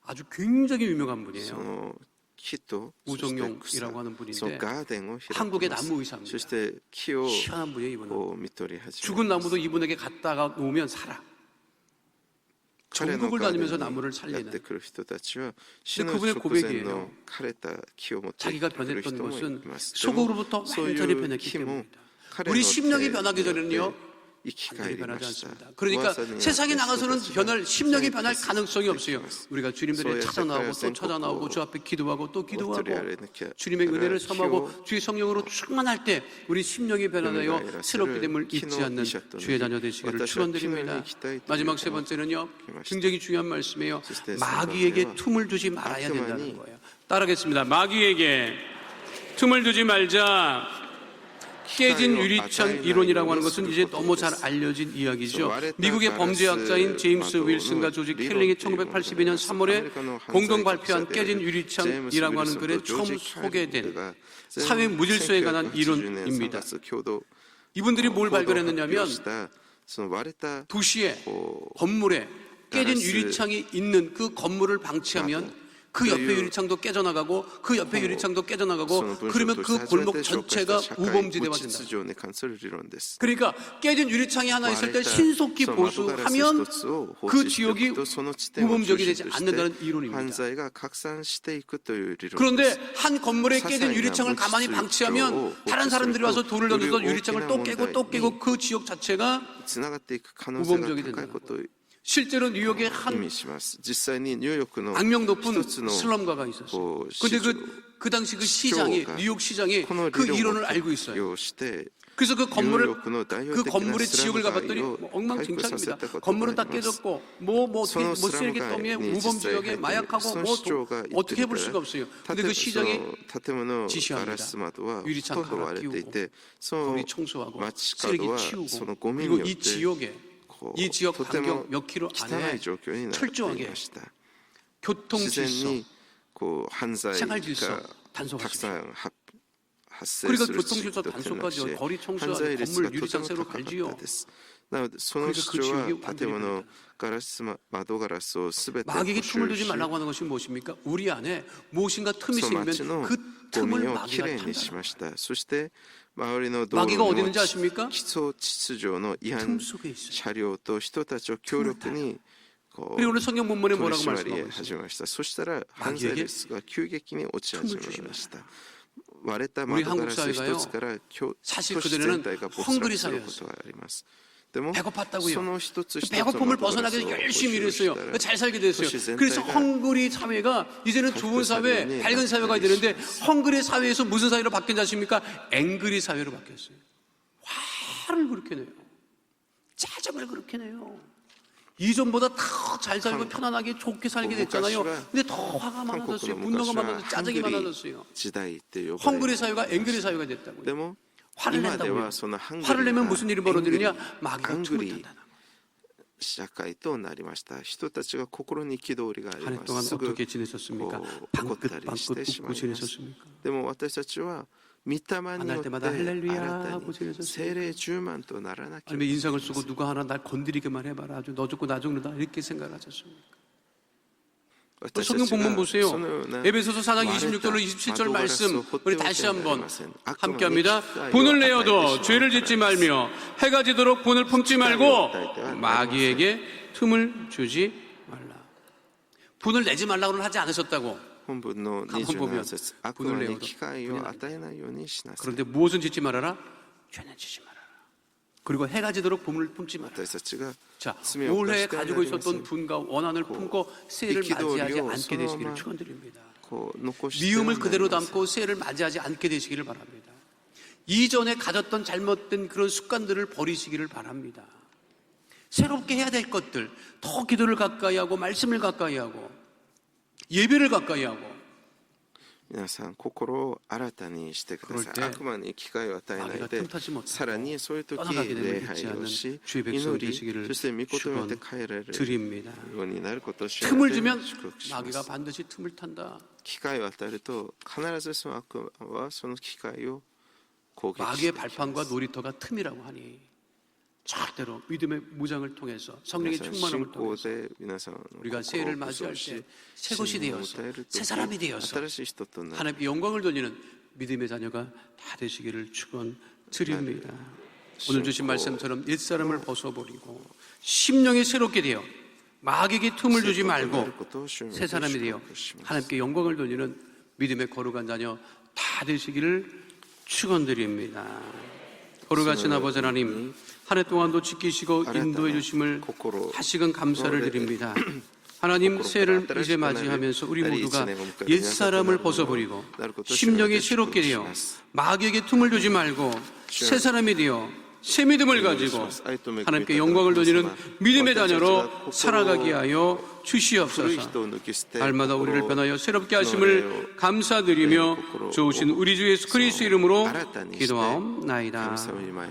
아주 굉장히 유명한 そ 분이에요. の木とそして 우정용이라고 하는 草その 분인데 ガーデンを開 한국의 きます 나무 의사입니다. そして木を 희한한 분이에요, 이분은. こう見取り始め 죽은 ます 나무도 이분에게 갖다가 놓으면 살아. 彼の 전국을 ガーデン 다니면서 に 나무를 やっ 살리는 てくる人たちは死 근데 ぬ 그분의 直前 고백이에요. の枯れた木を持ってく 자기가 る 변했던 人もい 것은 ます。 속으로부터 そうい 완전히 う 변했기 木も 때문입니다. 彼の 우리 手 심령이 に 변하기 よって 전에는요. 완전히 변하지 않습니다. 그러니까 세상에 나가서는 심령이 변할 가능성이 없어요. 우리가 주님들에 찾아 나오고 또 찾아 나오고 주 앞에 기도하고 또 기도하고 주님의 은혜를 삼하고 주의 성령으로 충만할 때 우리 심령이 변화되어 새롭게 됨을 잊지 않는 주의 자녀 되시기를 축원드립니다. 마지막 세 번째는요, 굉장히 중요한 말씀이에요. 마귀에게 틈을 두지 말아야 된다는 거예요. 따라하겠습니다. 마귀에게 틈을 두지 말자. 깨진 유리창 이론이라고 하는 것은 이제 너무 잘 알려진 이야기죠. 미국의 범죄학자인 제임스 윌슨과 조지 켈링이 1982년 3월에 공동 발표한 깨진 유리창이라고 하는 글에 처음 소개된 사회 무질서에 관한 이론입니다. 이분들이 뭘 발견했느냐면 도시에 건물에 깨진 유리창이 있는 그 건물을 방치하면 그 옆에 유리창도 깨져나가고 그 옆에 유리창도 깨져나가고 그러면 그 골목 전체가 우범지대화 된다. 그러니까 깨진 유리창이 하나 있을 때 신속히 보수하면 그 지역이 우범지역이 되지 않는다는 이론입니다. 그런데 한 건물에 깨진 유리창을 가만히 방치하면 다른 사람들이 와서 돌을 던져서 유리창을 또 깨고 또 깨고 그 지역 자체가 우범지역이 된다. 실제로 뉴욕에 한 악명 높은 슬럼가가 있었어요. 그런데 그 당시 그 시장이, 뉴욕 시장이 그 이론을 알고 있어요. 그래서 그 건물의 지역을 가봤더니 엉망진창입니다. 건물은 다 깨졌고 쓰레기더미에 우범지역에 마약하고 어떻게 해볼 수가 없어요. 근데 그 시장이 지시합니다. 유리창 하나 끼우고 거리 청소하고 쓰레기 치우고 그리고 이 지역 반경 몇 킬로 안에 철저하게 교통 질서, 생활 질서 단속하십시오. 그러니까 교통 질서 단속까지요. 거리 청소하고 건물 유리창 새로 갈지요. 그러니까 그 지역이 완전히 마귀에게 틈을 두지 말라고 하는 것이 무엇입니까? 우리 안에 무엇인가 틈이 생기면 그 틈을 마귀가 탐다. 마귀가 어디 있는지 아십니까? 틈 속에 있어요. 그리고 오늘 성경 본문에 뭐라고 말씀하고 있습니까? 마귀에게 틈을 주지 마라. 우리 한국 사회가요, 사실 그전에는 헝그리 사회였어요. 배고팠다고요. 배고픔을 벗어나기 위해서 열심히 일했어요. 잘 살게 됐어요. 그래서 헝그리 사회가 이제는 좋은 사회, 밝은 사회가 되는데 헝그리 사회에서 무슨 사회로 바뀐지 아십니까? 앵그리 사회로 바뀌었어요. 화를 그렇게 내요. 짜증을 그렇게 내요. 이전보다 더 잘 살고 편안하게 좋게 살게 됐잖아요. 근데 더 화가 많아졌어요. 분노가 많아졌어요. 짜증이 많아졌어요. 헝그리 사회가 앵그리 사회가 됐다고요. 화를 낸다고요. 화를 내면 무슨 일이 벌어지느냐? 마귀가 틈을 탄다는 거예요. 한 해 동안 어떻게 지내셨습니까? 방긋 웃고 지내셨습니까? 만날 때마다 할렐루야 하고 지내셨습니까? 아니면 인상을 쓰고 누가 하나 날 건드리기만 해봐라. 아주 너 죽고 나 죽는다 이렇게 생각하셨습니까? 성경 본문 보세요. 에베소서 4장 26절로 27절 말씀 우리 다시 한번 함께합니다. 분을 내어도 죄를 짓지 말며 해가 지도록 분을 품지 말고 마귀에게 tum을 주지 말라. 분을 내지 말라고는 하지 않으셨다고. 가만 보면 분을 내어도 그런데 무엇은 짓지 말아라? 죄는 짓지 말아라. 그리고 해가 지도록 분을 품지 말아라. 자, 올해 가지고 있었던 분과 원한을 품고 새해를 맞이하지 않게 되시기를 축원드립니다. 미움을 그대로 담고 새해를 맞이하지 않게 되시기를 바랍니다. 이전에 가졌던 잘못된 그런 습관들을 버리시기를 바랍니다. 새롭게 해야 될 것들, 더 기도를 가까이 하고 말씀을 가까이 하고 예배를 가까이 하고 皆さん心を新たにしてください。悪魔に機会を与えないで、さらにそういう時礼拝をし、祈り、そして御言葉で変えられるようになることを主に祝福します。機会を与えると必ずその悪魔はその機会を攻撃してきます。 발판과 놀이터가 틈이라고 하니 절대로 믿음의 무장을 통해서 성령의 충만함을 통해서 우리가 새해를 맞이할 때 새 것이 되어서 새 사람이 되어서 하나님께 영광을 돌리는 믿음의 자녀가 다 되시기를 축원드립니다. 오늘 주신 말씀처럼 옛사람을 벗어버리고 심령이 새롭게 되어 마귀에게 틈을 주지 말고 새 사람이 되어 하나님께 영광을 돌리는 믿음의 거룩한 자녀 다 되시기를 축원드립니다. 거룩하신 아버지 하나님, 한 해 동안도 지키시고 인도해 주심을 다시금 감사를 드립니다. 하나님, 새해를 이제 맞이하면서 우리 모두가 옛사람을 벗어버리고 심령이 새롭게 되어 마귀에게 틈을 두지 말고 새 사람이 되어 새 믿음을 가지고 하나님께 영광을 돌리는 믿음의 자녀로 살아가게 하여 주시옵소서. 날마다 우리를 변하여 새롭게 하심을 감사드리며 좋으신 우리 주 예수 그리스도 이름으로 기도하옵나이다.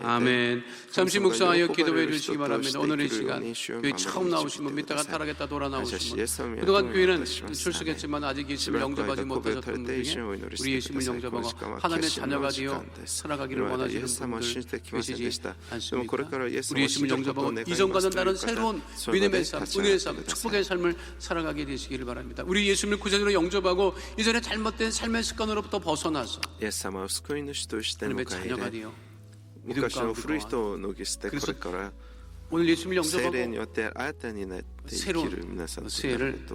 아멘. 잠시 묵상하여 기도해 주시기 바랍니다. 오늘의 시간 교회 처음 나오신 분, 믿다가 타락했다 돌아 나오신 분, 그동안 교회는 출석했지만 아직 예수를 영접하지 못하셨던 분 중에 우리 예수를 영접하고 하나님의 자녀가 되어 살아가기를 원하시는 분들 계시지 않습니까? 우리 예수를 영접하고 이전과는 다른 새로운 믿음의 삶, 은혜의 삶, 축복의 삶을 살아가게 되시기를 바랍니다. 우리 예수님을 구세주로 영접하고 이전에 잘못된 삶의 습관으로부터 벗어나서 하나님의 자녀가 되어 믿음 가운데 거하는 오늘 예수님을 영접하고 새로운 새해를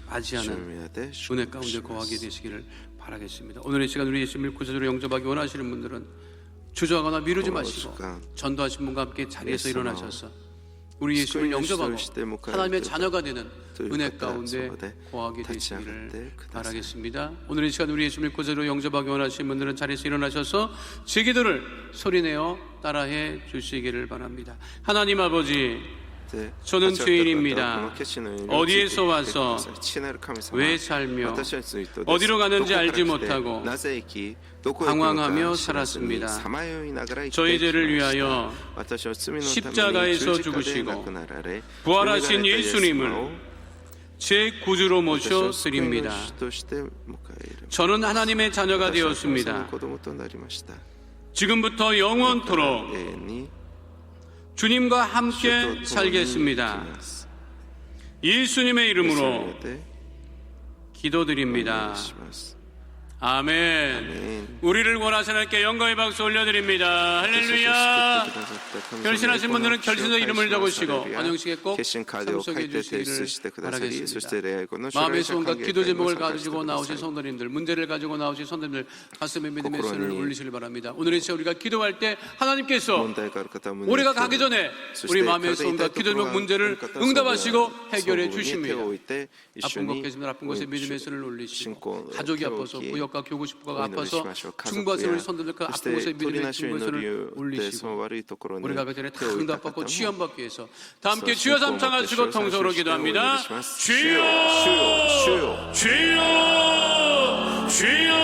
맞이하는 은혜 가운데 거하게 되시기를 바라겠습니다. 오늘의 시간 우리 예수님을 구세주로 영접하기 원하시는 분들은 주저하거나 미루지 마시고 전도하신 분과 함께 자리에서 일어나셔서 우리 예수님을 영접하고 하나님의 자녀가 되는 은혜 가운데 거하게 되시기를 바라겠습니다. 오늘 이 시간 우리 예수님을 구세주로 영접하기 원하시는 분들은 자리에서 일어나셔서 제 기도를 소리내어 따라해 주시기를 바랍니다. 하나님 아버지, 저는 죄인입니다. 어디에서 와서 왜 살며 어디로 가는지 알지 못하고 방황하며 살았습니다. 저희 죄를 위하여 십자가에서 죽으시고 부활하신 예수님을 제 구주로 모셔 드립니다. 저는 하나님의 자녀가 되었습니다. 지금부터 영원토록 주님과 함께 살겠습니다. 예수님의 이름으로 기도드립니다. 아멘. 우리를 원하시는 하나님께 영광의 박수 올려드립니다. 할렐루야. 결신하신 분들은 결신의 이름을 적으시고 환영식에 꼭 참석해 주시기를 바라겠습니다. 마음의 소원과 기도 제목을 가지고 나오신 성도님들, 문제를 가지고 나오신 성도님들, 가슴에 믿음의 손을 올리시길 바랍니다. 오늘 이 시간 우리가 기도할 때 하나님께서 올해가 가기 전에 우리 마음의 소원과 기도 제목 문제를 응답하시고 해결해 주십니다. 아픈 곳 계시면 아픈 곳에 믿음의 손을 올리시고, 가족이 아파서 구역과 교구 식구가 아파서 중부하신 우리 선도들과 아픈 곳에 믿음의 손을 올리시고, 우리가 그 전에 다 응답받고 취함받기 위해서 다 함께 주여 삼창하시고 통성으로 기도합니다. 주여, 주여, 주여.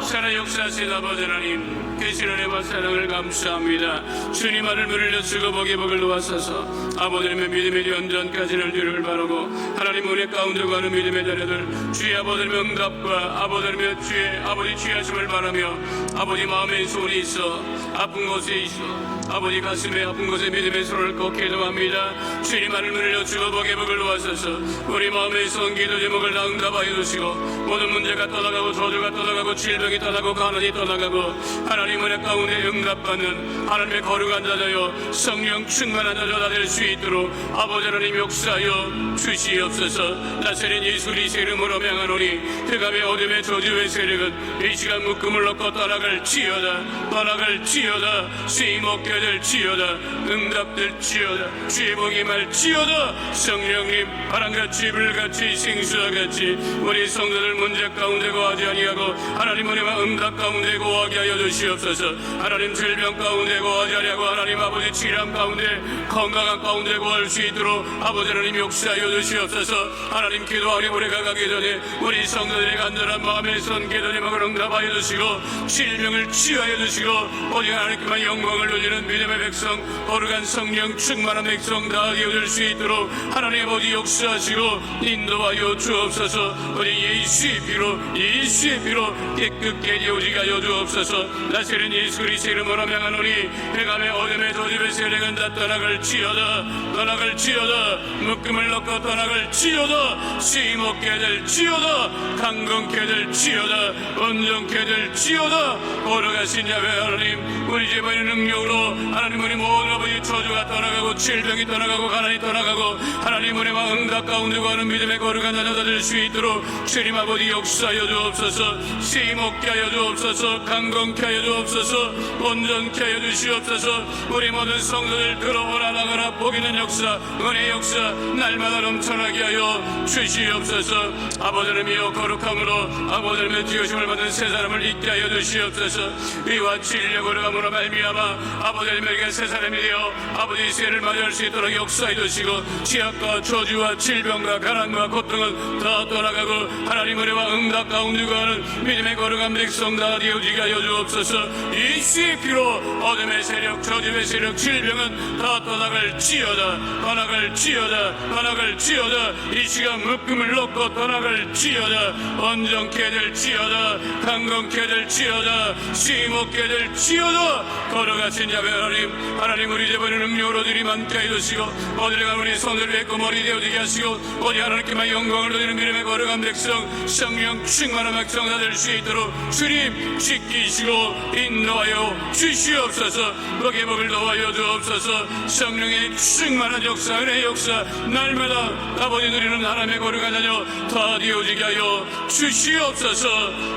살아 역사하신 아버지 하나님, 계신 은혜와 사랑을 감사합니다. 주님 아를 물을 쓰고 복의 복을 놓았소서. 아버지님의 믿음의 연전까지를 뒤를 바라고 하나님 은혜 가운데 가는 믿음의 자녀들, 주의 아버지님의 응답과 아버지님의 주의 아버지 취하심을 바라며 아버지 마음에 소원이 있어 아픈 곳에 있어 아버지 가슴에 아픈 곳에 믿음의 손을 꼭 기도합니다. 주님 아를 물을 쓰고 복의 복을 놓았소서. 우리 마음에 소원 기도 제목을 다 응답하여 주시고 모든 문제가 떠나가고 저주가 떠나가고 질병이 떠나고 가난이 떠나가고 하나님 은혜 가운데 응답받는 하나님의 거룩한 자녀여 성령 충만한 자녀가 될 수 있도록 아버지 하나님 역사하여 주시옵소서. 나사렛 예수 그리스도의 이름으로 명하노니 흑암의 어둠의 저주의 세력은 이 시간 묶음을 놓고 떠나갈지어다. 떠나갈지어다. 쓰임 없게 될지어다. 응답될지어다. 주의 복이 말지어다. 성령님 바람같이 불같이 생수와같이 우리 성도들 문제 가운데 거하지 아니하고 하나님 은혜와 응답 가운데 거하게 하여 주시옵소서. 하나님 질병 가운데 거하지 아니하고 하나님 아버지 치료함 가운데 건강한 가운데 거할 수 있도록 아버지 하나님 역사하여 주시옵소서. 하나님 기도하니 우리가 가기 전에 우리 성도들의 간절한 마음에 선 기도 제목을 응답하여 주시고 질병을 치유하여 주시고 오직 하나님께만 영광을 돌리는 믿음의 백성, 거룩한 성령 충만한 백성 다 되어줄 수 있도록 하나님 아버지 역사하시고 인도하여 주옵소서. 우리 예수의 피로 깨끗게 되어지게 하여 주옵소서. 나사렛 예수 그리스도의 이름으로 명하노니 흑암의 어둠의 저주의 세력은 다 떠나갈지어다. 떠나갈지어다. 묶음을 놓고 떠나갈지어다. 쓰임 없게 될지어다. 강건케 될지어다. 온전케 될지어다. 거룩하신 야훼 하나님, 우리 집안의 능력으로 하나님 우리 모든 아버지 저주가 떠나가고 질병이 떠나가고 가난이 떠나가고 하나님 은혜와 응답 가운데 가는 믿음의 거룩한 자녀가 될 수 있도록 주님 아버지 역사하여 주옵소서. 쓰임 없게 하여 주옵소서. 주옵소서. 강건케 하여 주옵소서. 온전케 하여 주시옵소서. 우리 모든 성도들 들어오라 나가라 복있는 역사 은혜 역사 날마다 넘쳐나게 하여 주시옵소서. 아버지님이여 거룩함으로 아버지님의 지으심을 받은 새 사람을 있게 하여 주시옵소서. 이와 진력으로 감으로 말미암아 아버지님에게 새 사람이 되어 아버지 세를 맞이할 수 있도록 역사해 주시고 지약과 저주와 질병과 가난과 고통은 다 떠나가고 하나님 은혜와 응답 가운데 가는 믿음의 거룩한 백성 다 되어지게 하여 주옵소서. 예수의 피로 어둠의 세력 저주의 세력 질병은 다 떠나갈지어다 떠나갈지어다 떠나갈지어다. 이 시간 묶음을 놓고 떠나갈지어다. 온전케 될지어다 강건케 될지어다 심없게 될지어다. 거룩하신 자배 하나님 우리 재벌은 음료로 들이 많게 해주시고 어디를 가는 우리 손을 뵙고 머리 되어지게 하시고 어디 하나님께만 영광을 드리는 믿음의 거룩한 백성 성령 충만한 백성 다 될 수 있도록 주님 지키시고 인도하여 주시옵소서. 복의 복을 도와여 주옵소서. 성령의 충만한 역사 은혜의 역사 날마다 아버지 누리는 하나님의 거룩한 자녀 다 되어지게 하여 주시옵소서.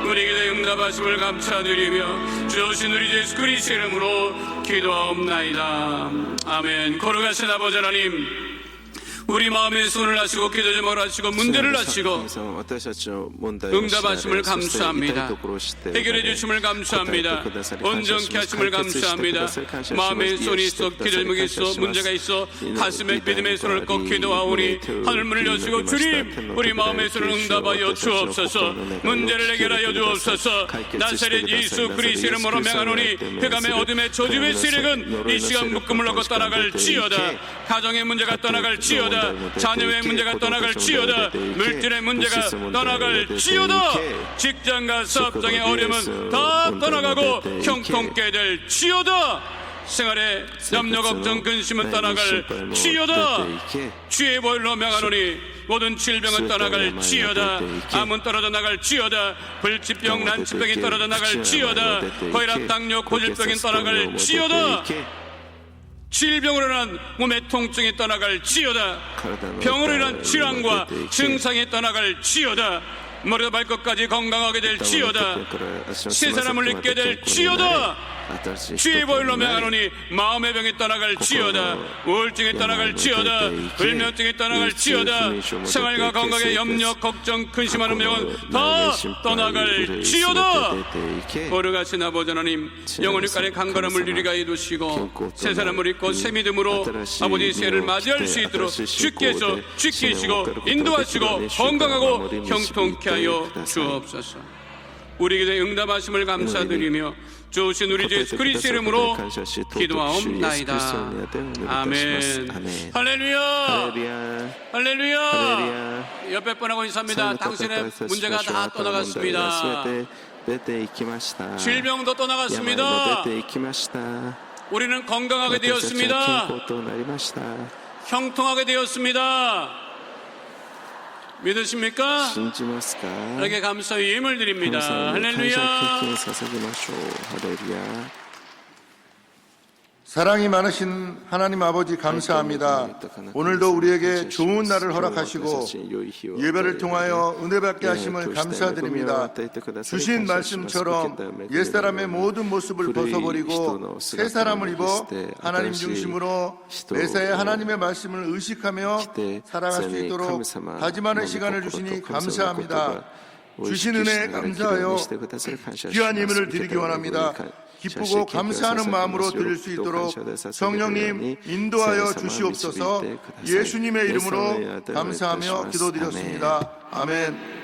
우리 기도에 응답하심을 감사드리며 주신 우리 예수 그리스도의 이름으로 기도하옵나이다. 아멘. 거룩하신 아버지 하나님 우리 마음의 손을 하시고 기도 제목을 하시고 문제를 하시고 응답하심을 감사합니다. 해결해 주심을 감사합니다. 온전케 하심을 감사합니다. 마음의 손이 있어 기도 제목이 있어 문제가 있어 가슴에 믿음의 손을 꼭 기도하오니 하늘문을 여시고 주님 우리 마음의 손을 응답하여 주옵소서. 문제를 해결하여 주옵소서. 나사렛 예수 그리스도 이름으로 명하노니 흑암의 어둠의 저주의 세력은 이 시간 묶음을 놓고 떠나갈지어다. 가정의 문제가 떠나갈지어다. 자녀의 문제가 떠나갈지어다. 물질의 문제가 떠나갈지어다. 직장과 사업장의 어려움은 다 떠나가고 형통케 될지어다. 생활의 염려 걱정 근심은 떠나갈지어다. 주의 보혈로 명하노니 모든 질병은 떠나갈지어다. 암은 떨어져 나갈지어다. 불치병 난치병이 떨어져 나갈지어다. 고혈압 당뇨 고질병이 떠나갈지어다. 질병으로 인한 몸의 통증이 떠나갈지어다. 병으로 인한 질환과 증상이 떠나갈지어다. 머리부터 발끝까지 건강하게 될지어다. 새 사람을 잊게 될지어다. 주의 보혈로 명하노니 마음의 병이 떠나갈지어다. 우울증이 떠나갈지어다. 불면증이 떠나갈지어다. 생활과 건강에 염려 걱정 근심하는 병은 다 떠나갈지어다. 거룩하신 아버지 하나님 영원히까지 강건함을 누리게 해두시고 새 사람을 잊고 새 믿음으로 아버지 새해를 맞이할 수 있도록 주께서 지키시고 인도하시고 건강하고 형통케 하여 주옵소서. 우리 기도에 응답하심을 감사드리며 주신 우리 예수 그리스도 이름으로 기도하옵나이다. 아멘. 할렐루야. 할렐루야. 옆에 분하고 인사합니다. 당신의 문제가 다 떠나갔습니다. 질병도 떠나갔습니다. 우리는 건강하게 되었습니다. 형통하게 되었습니다. 믿으십니까? 하나님께 감사의 예물 드립니다. 할렐루야. 사랑이 많으신 하나님 아버지 감사합니다. 오늘도 우리에게 좋은 날을 허락하시고 예배를 통하여 은혜받게 하심을 감사드립니다. 주신 말씀처럼 옛사람의 모든 모습을 벗어버리고 새 사람을 입어 하나님 중심으로 매사에 하나님의 말씀을 의식하며 살아갈 수 있도록 다짐하는 시간을 주시니 감사합니다. 주신 은혜에 감사하여 귀한 예물을 드리기 원합니다. 기쁘고 감사하는 마음으로 드릴 수 있도록 성령님 인도하여 주시옵소서. 예수님의 이름으로 감사하며 기도드렸습니다. 아멘.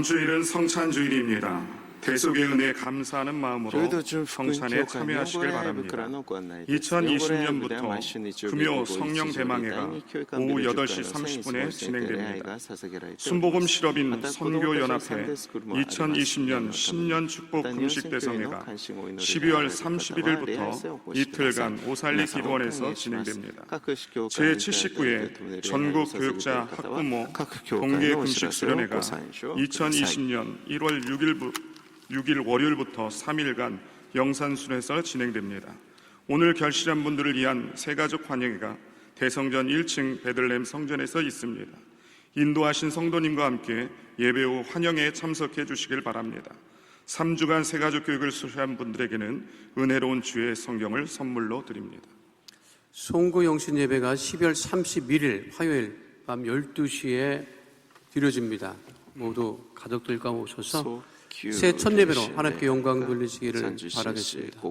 주일은 성찬 주일입니다. 대속의 은혜에 감사하는 마음으로 성찬에 참여하시길 바랍니다. 2020년부터 금요 성령 대망회가 오후 8시 30분에 진행됩니다. 순복음 실업인 선교연합회 2020년 신년 축복 금식 대성회가 12월 31일부터 이틀간 오살리 기도원에서 진행됩니다. 제79회 전국 교육자 학부모 동계 금식 수련회가 2020년 1월 6일 월요일부터 3일간 영산순에서 진행됩니다. 오늘 결실한 분들을 위한 새가족 환영회가 대성전 1층 베들레헴 성전에서 있습니다. 인도하신 성도님과 함께 예배 후 환영회에 참석해 주시길 바랍니다. 3주간 새가족 교육을 수료한 분들에게는 은혜로운 주의 성경을 선물로 드립니다. 송구영신 예배가 12월 31일 화요일 밤 12시에 드려집니다. 모두 가족들과 오셔서 새 첫 예배로 하나님께 영광 돌리시기를 바라겠습니다.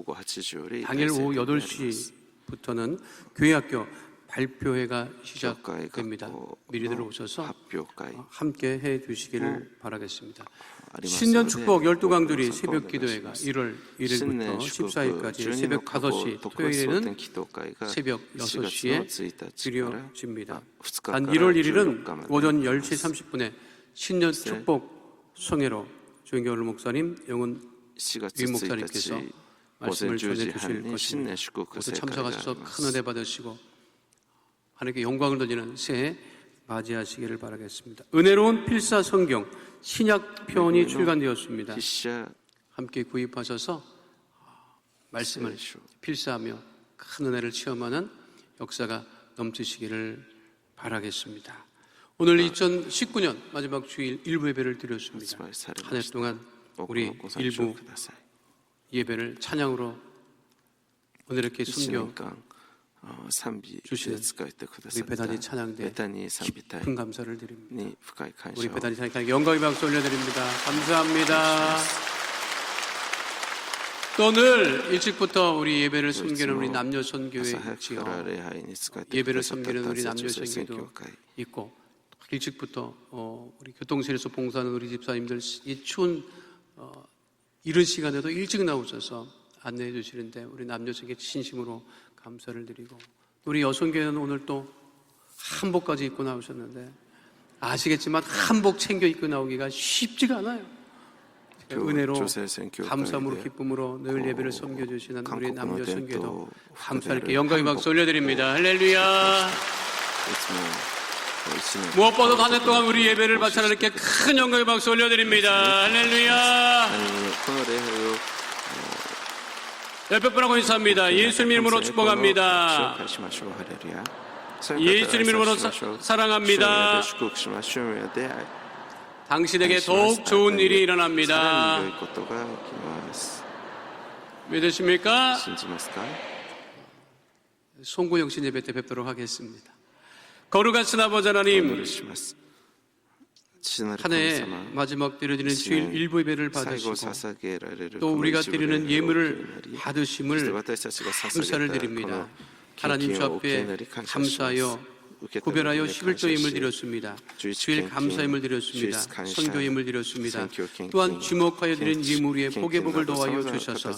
당일 오후 8시부터는 교회학교 발표회가 시작됩니다. 미리들 오셔서 함께 해 주시기를 바라겠습니다. 신년 축복 12강들이 새벽 기도회가 1월 1일부터 14일까지 새벽 5시, 토요일에는 새벽 6시에 드려집니다. 단 1월 1일은 오전 10시 30분에 신년 축복 성회로 조인결 목사님, 영은 위 목사님께서 말씀을 전해주실 것입니다. 모두 참석하셔서 큰 은혜 받으시고 하나님께 영광을 돌리는 새해 맞이하시기를 바라겠습니다. 은혜로운 필사 성경 신약 편이 출간되었습니다. 함께 구입하셔서 말씀을 필사하며 큰 은혜를 체험하는 역사가 넘치시기를 바라겠습니다. 오늘 2019년 마지막 주일 일부 예배를 드렸습니다. 한 해 동안 우리 일부 예배를 찬양으로 은혜롭게 섬겨 주시는 우리 베다니 찬양대 깊은 감사를 드립니다. 우리 베다니 찬양대 영광의 박수 올려드립니다. 감사합니다. 또 늘 일찍부터 우리 예배를 섬기는 우리 남녀 선교회 있지요. 예배를 섬기는 우리 남녀 선교회도 있고 일찍부터 우리 교통실에서 봉사하는 우리 집사님들 이 추운 이른 시간에도 일찍 나오셔서 안내해 주시는데 우리 남녀에게 진심으로 감사를 드리고 우리 여성교회는 오늘 또 한복까지 입고 나오셨는데 아시겠지만 한복 챙겨 입고 나오기가 쉽지가 않아요. 은혜로 감사함으로 기쁨으로 늘 예배를 섬겨주시는 우리 남녀 선교회도 감사할게 영광의 박수 올려드립니다. 할렐루야. 무엇보다도 한 해 동안 우리 예배를 바쳐 하나님께 큰 영광의 박수 올려드립니다. 할렐루야. 열병분하고 인사합니다. 예수님 이름으로 축복합니다. 예수님 이름으로 사랑합니다. 당신에게 더욱 좋은 일이 일어납니다. 믿으십니까? 송구영신 예배 때 뵙도록 하겠습니다. 거룩하신 아버지 하나님, 한 해의 마지막 드려지는 주일 일부 예배를 받으시고 또 우리가 드리는 예물을 받으심을 감사를 드립니다. 하나님 주 앞에 감사하여 구별하여 11조 예물 드렸습니다. 주일 감사 예물 드렸습니다. 선교 예물 드렸습니다. 또한 주목하여 드린 예물 위에 복의 복을 더하여 주셔서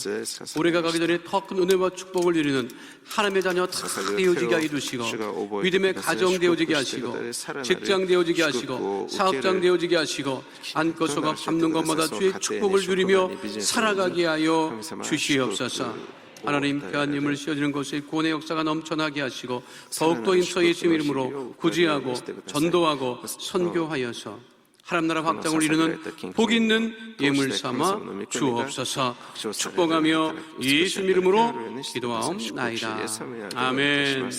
올해가 가기 전에 더 큰 은혜와 축복을 누리는 하나님의 자녀 다 되어지게 하여 주시고 믿음의 가정 되어지게 하시고 직장 되어지게 하시고 사업장 되어지게 하시고 앉고 서고 밟는 것마다 주의 축복을 누리며 살아가게 하여 주시옵소서. 하나님 귀한 예물 씌워지는 곳에 구원의 역사가 넘쳐나게 하시고 더욱더 인서 예수님 이름으로 구제하고 전도하고 선교하여서 하나님 나라 확장을 이루는 복 있는 예물 삼아 주옵소서. 축복하며 예수님 이름으로 기도하옵나이다. 아멘.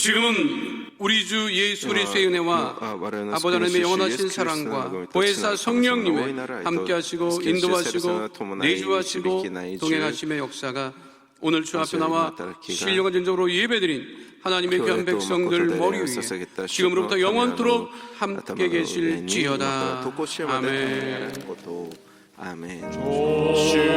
지금은 우리 주 예수 그리스도의 은혜와 아버지 하나님의 영원하신 사랑과 보혜사 성령님의 함께하시고 인도하시고 내주하시고 동행하심의 역사가 오늘 주 앞에 나와 신령한 전적으로 예배드린 하나님의 귀한 백성들 머리 위에 지금으로부터 영원토록 함께 계실지어다. 아멘. 아멘.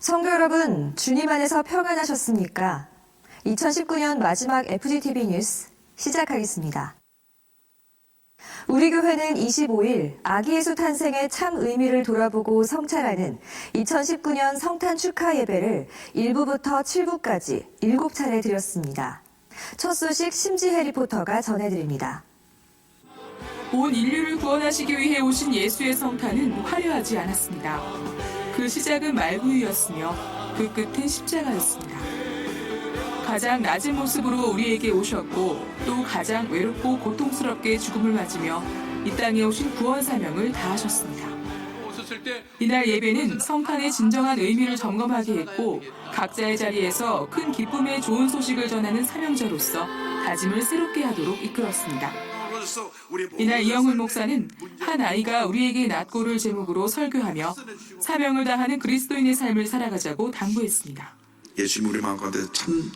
성도 여러분, 주님 안에서 평안하셨습니까? 2019년 마지막 FGTV 뉴스 시작하겠습니다. 우리 교회는 25일 아기 예수 탄생의 참 의미를 돌아보고 성찰하는 2019년 성탄 축하 예배를 1부부터 7부까지 7차례 드렸습니다. 첫 소식 심지혜 리포터가 전해드립니다. 온 인류를 구원하시기 위해 오신 예수의 성탄은 화려하지 않았습니다. 그 시작은 말구유였으며 그 끝은 십자가였습니다. 가장 낮은 모습으로 우리에게 오셨고 또 가장 외롭고 고통스럽게 죽음을 맞으며 이 땅에 오신 구원 사명을 다하셨습니다. 이날 예배는 성탄의 진정한 의미를 점검하게 했고 각자의 자리에서 큰 기쁨의 좋은 소식을 전하는 사명자로서 다짐을 새롭게 하도록 이끌었습니다. 이날 이영훈 목사는 한 아이가 우리에게 낳고를 제목으로 설교하며 사명을 다하는 그리스도인의 삶을 살아가자고 당부했습니다. 예수님 우리 마음 가운데 참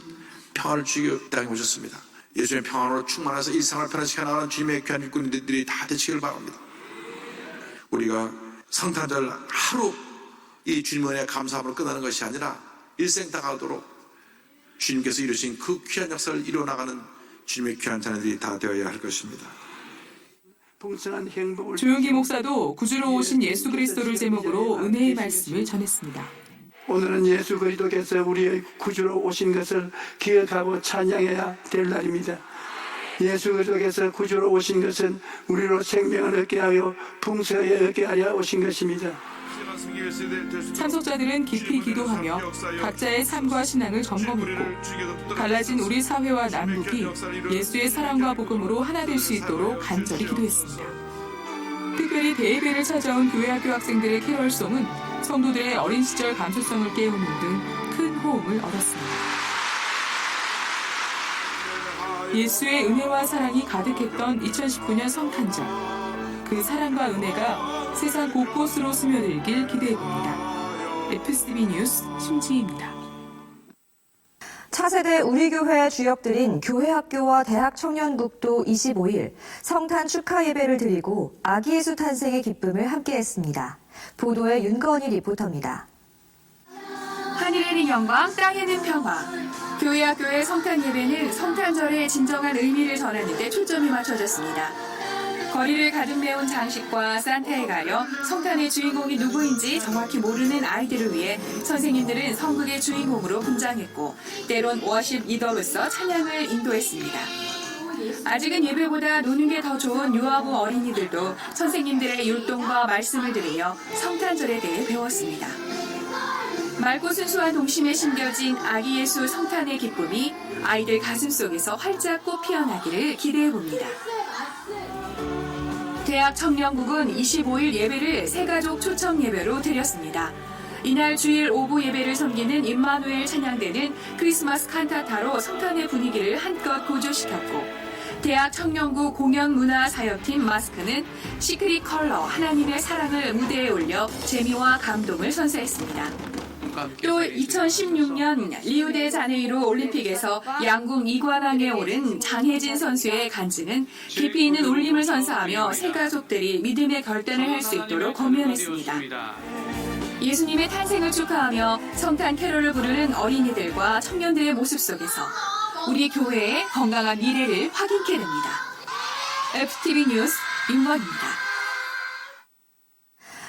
평안을 주기 땅에 오셨습니다. 예수님의 평안으로 충만해서 일상을 변화시켜 나가는 주님의 귀한 일꾼들이 다 되시길 바랍니다. 우리가 성탄절 하루 이 주님의 은혜에 감사함으로 끝나는 것이 아니라 일생 다가오도록 주님께서 이루신 그 귀한 역사를 이루어나가는 주님의 귀한 자녀들이 다 되어야 할 것입니다. 조용기 목사도 구주로 오신 예수 그리스도를 제목으로 은혜의 말씀을 전했습니다. 오늘은 예수 그리스도께서 우리의 구주로 오신 것을 기억하고 찬양해야 될 날입니다. 예수 그리스도께서 구주로 오신 것은 우리로 생명을 얻게 하여 풍성하게 얻게 하여 오신 것입니다. 참석자들은 깊이 기도하며 각자의 삶과 신앙을 점검했고 갈라진 우리 사회와 남북이 예수의 사랑과 복음으로 하나 될 수 있도록 간절히 기도했습니다. 특별히 대예배를 찾아온 교회학교 학생들의 캐럴송은 성도들의 어린 시절 감수성을 깨우는 등 큰 호응을 얻었습니다. 예수의 은혜와 사랑이 가득했던 2019년 성탄절. 그 사랑과 은혜가 세상 곳곳으로 스며들길 기대해봅니다. FCB 뉴스 심지희입니다. 차세대 우리교회 주역들인 교회학교와 대학청년국도 25일 성탄 축하 예배를 드리고 아기 예수 탄생의 기쁨을 함께했습니다. 보도에 윤건희 리포터입니다. 하늘에는 영광, 땅에는 평화. 교회학교의 성탄 예배는 성탄절의 진정한 의미를 전하는 데 초점이 맞춰졌습니다. 거리를 가득 메운 장식과 산타에 가려 성탄의 주인공이 누구인지 정확히 모르는 아이들을 위해 선생님들은 성극의 주인공으로 분장했고 때론 워십 리더로서 찬양을 인도했습니다. 아직은 예배보다 노는 게 더 좋은 유아부 어린이들도 선생님들의 율동과 말씀을 들으며 성탄절에 대해 배웠습니다. 맑고 순수한 동심에 심겨진 아기 예수 성탄의 기쁨이 아이들 가슴 속에서 활짝 꽃 피어나기를 기대해봅니다. 대학 청년국은 25일 예배를 새가족 초청 예배로 드렸습니다. 이날 주일 오후 예배를 섬기는 임마누엘 찬양대는 크리스마스 칸타타로 성탄의 분위기를 한껏 고조시켰고 대학 청년국 공연문화사역팀 마스크는 시크릿 컬러 하나님의 사랑을 무대에 올려 재미와 감동을 선사했습니다. 또 2016년 리우데자네이루 올림픽에서 양궁 이관왕에 오른 장혜진 선수의 간증은 깊이 있는 울림을 선사하며 새 가족들이 믿음의 결단을 할 수 있도록 권면했습니다. 예수님의 탄생을 축하하며 성탄 캐롤을 부르는 어린이들과 청년들의 모습 속에서 우리 교회의 건강한 미래를 확인케 됩니다. FTV 뉴스 윤건입니다.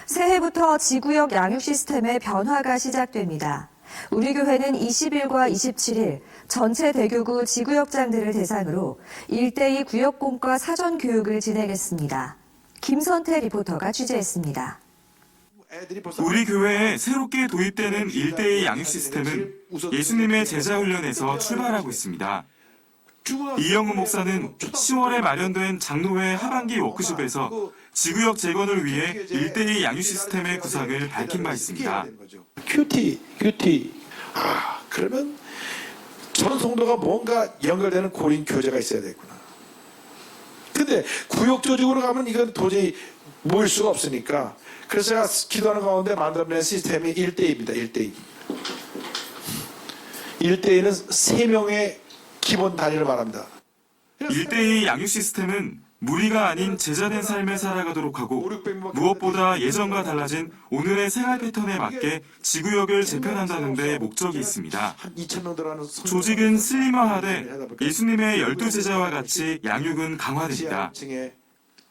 새해부터 지구역 양육 시스템의 변화가 시작됩니다. 우리 교회는 20일과 27일 전체 대교구 지구역장들을 대상으로 1:2 구역공과 사전 교육을 진행했습니다. 김선태 리포터가 취재했습니다. 우리 교회에 새롭게 도입되는 1:2 양육 시스템은 예수님의 제자 훈련에서 출발하고 있습니다. 이영우 목사는 10월에 마련된 장로회 하반기 워크숍에서 지구역 재건을 위해 1:2 양육 시스템의 구상을 밝힌 바 있습니다. 큐티. 그러면 저런 성도가 뭔가 연결되는 고린 교제가 있어야 되겠구나. 근데 구역 조직으로 가면 이건 도저히 모일 수가 없으니까 그래서 제가 기도하는 가운데 만들어낸 시스템이 1:2입니다. 1:2. 1:2는 3명의 기본 단위를 말합니다. 1:2 양육 시스템은 무리가 아닌 제자된 삶을 살아가도록 하고 무엇보다 예전과 달라진 오늘의 생활 패턴에 맞게 지구역을 재편한다는 데 목적이 있습니다. 조직은 슬림화하되 예수님의 12제자와 같이 양육은 강화됩니다.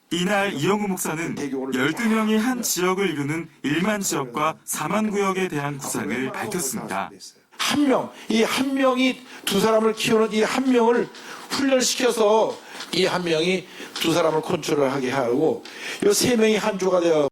이날 이영우 목사는 12명이 한 지역을 이루는 1만 지역과 4만 구역에 대한 구상을 밝혔습니다. 이 한 명이 두 사람을 키우는 이 한 명을 훈련시켜서 이 한 명이 두 사람을 컨트롤하게 하고 이 세 명이 한 조가 되어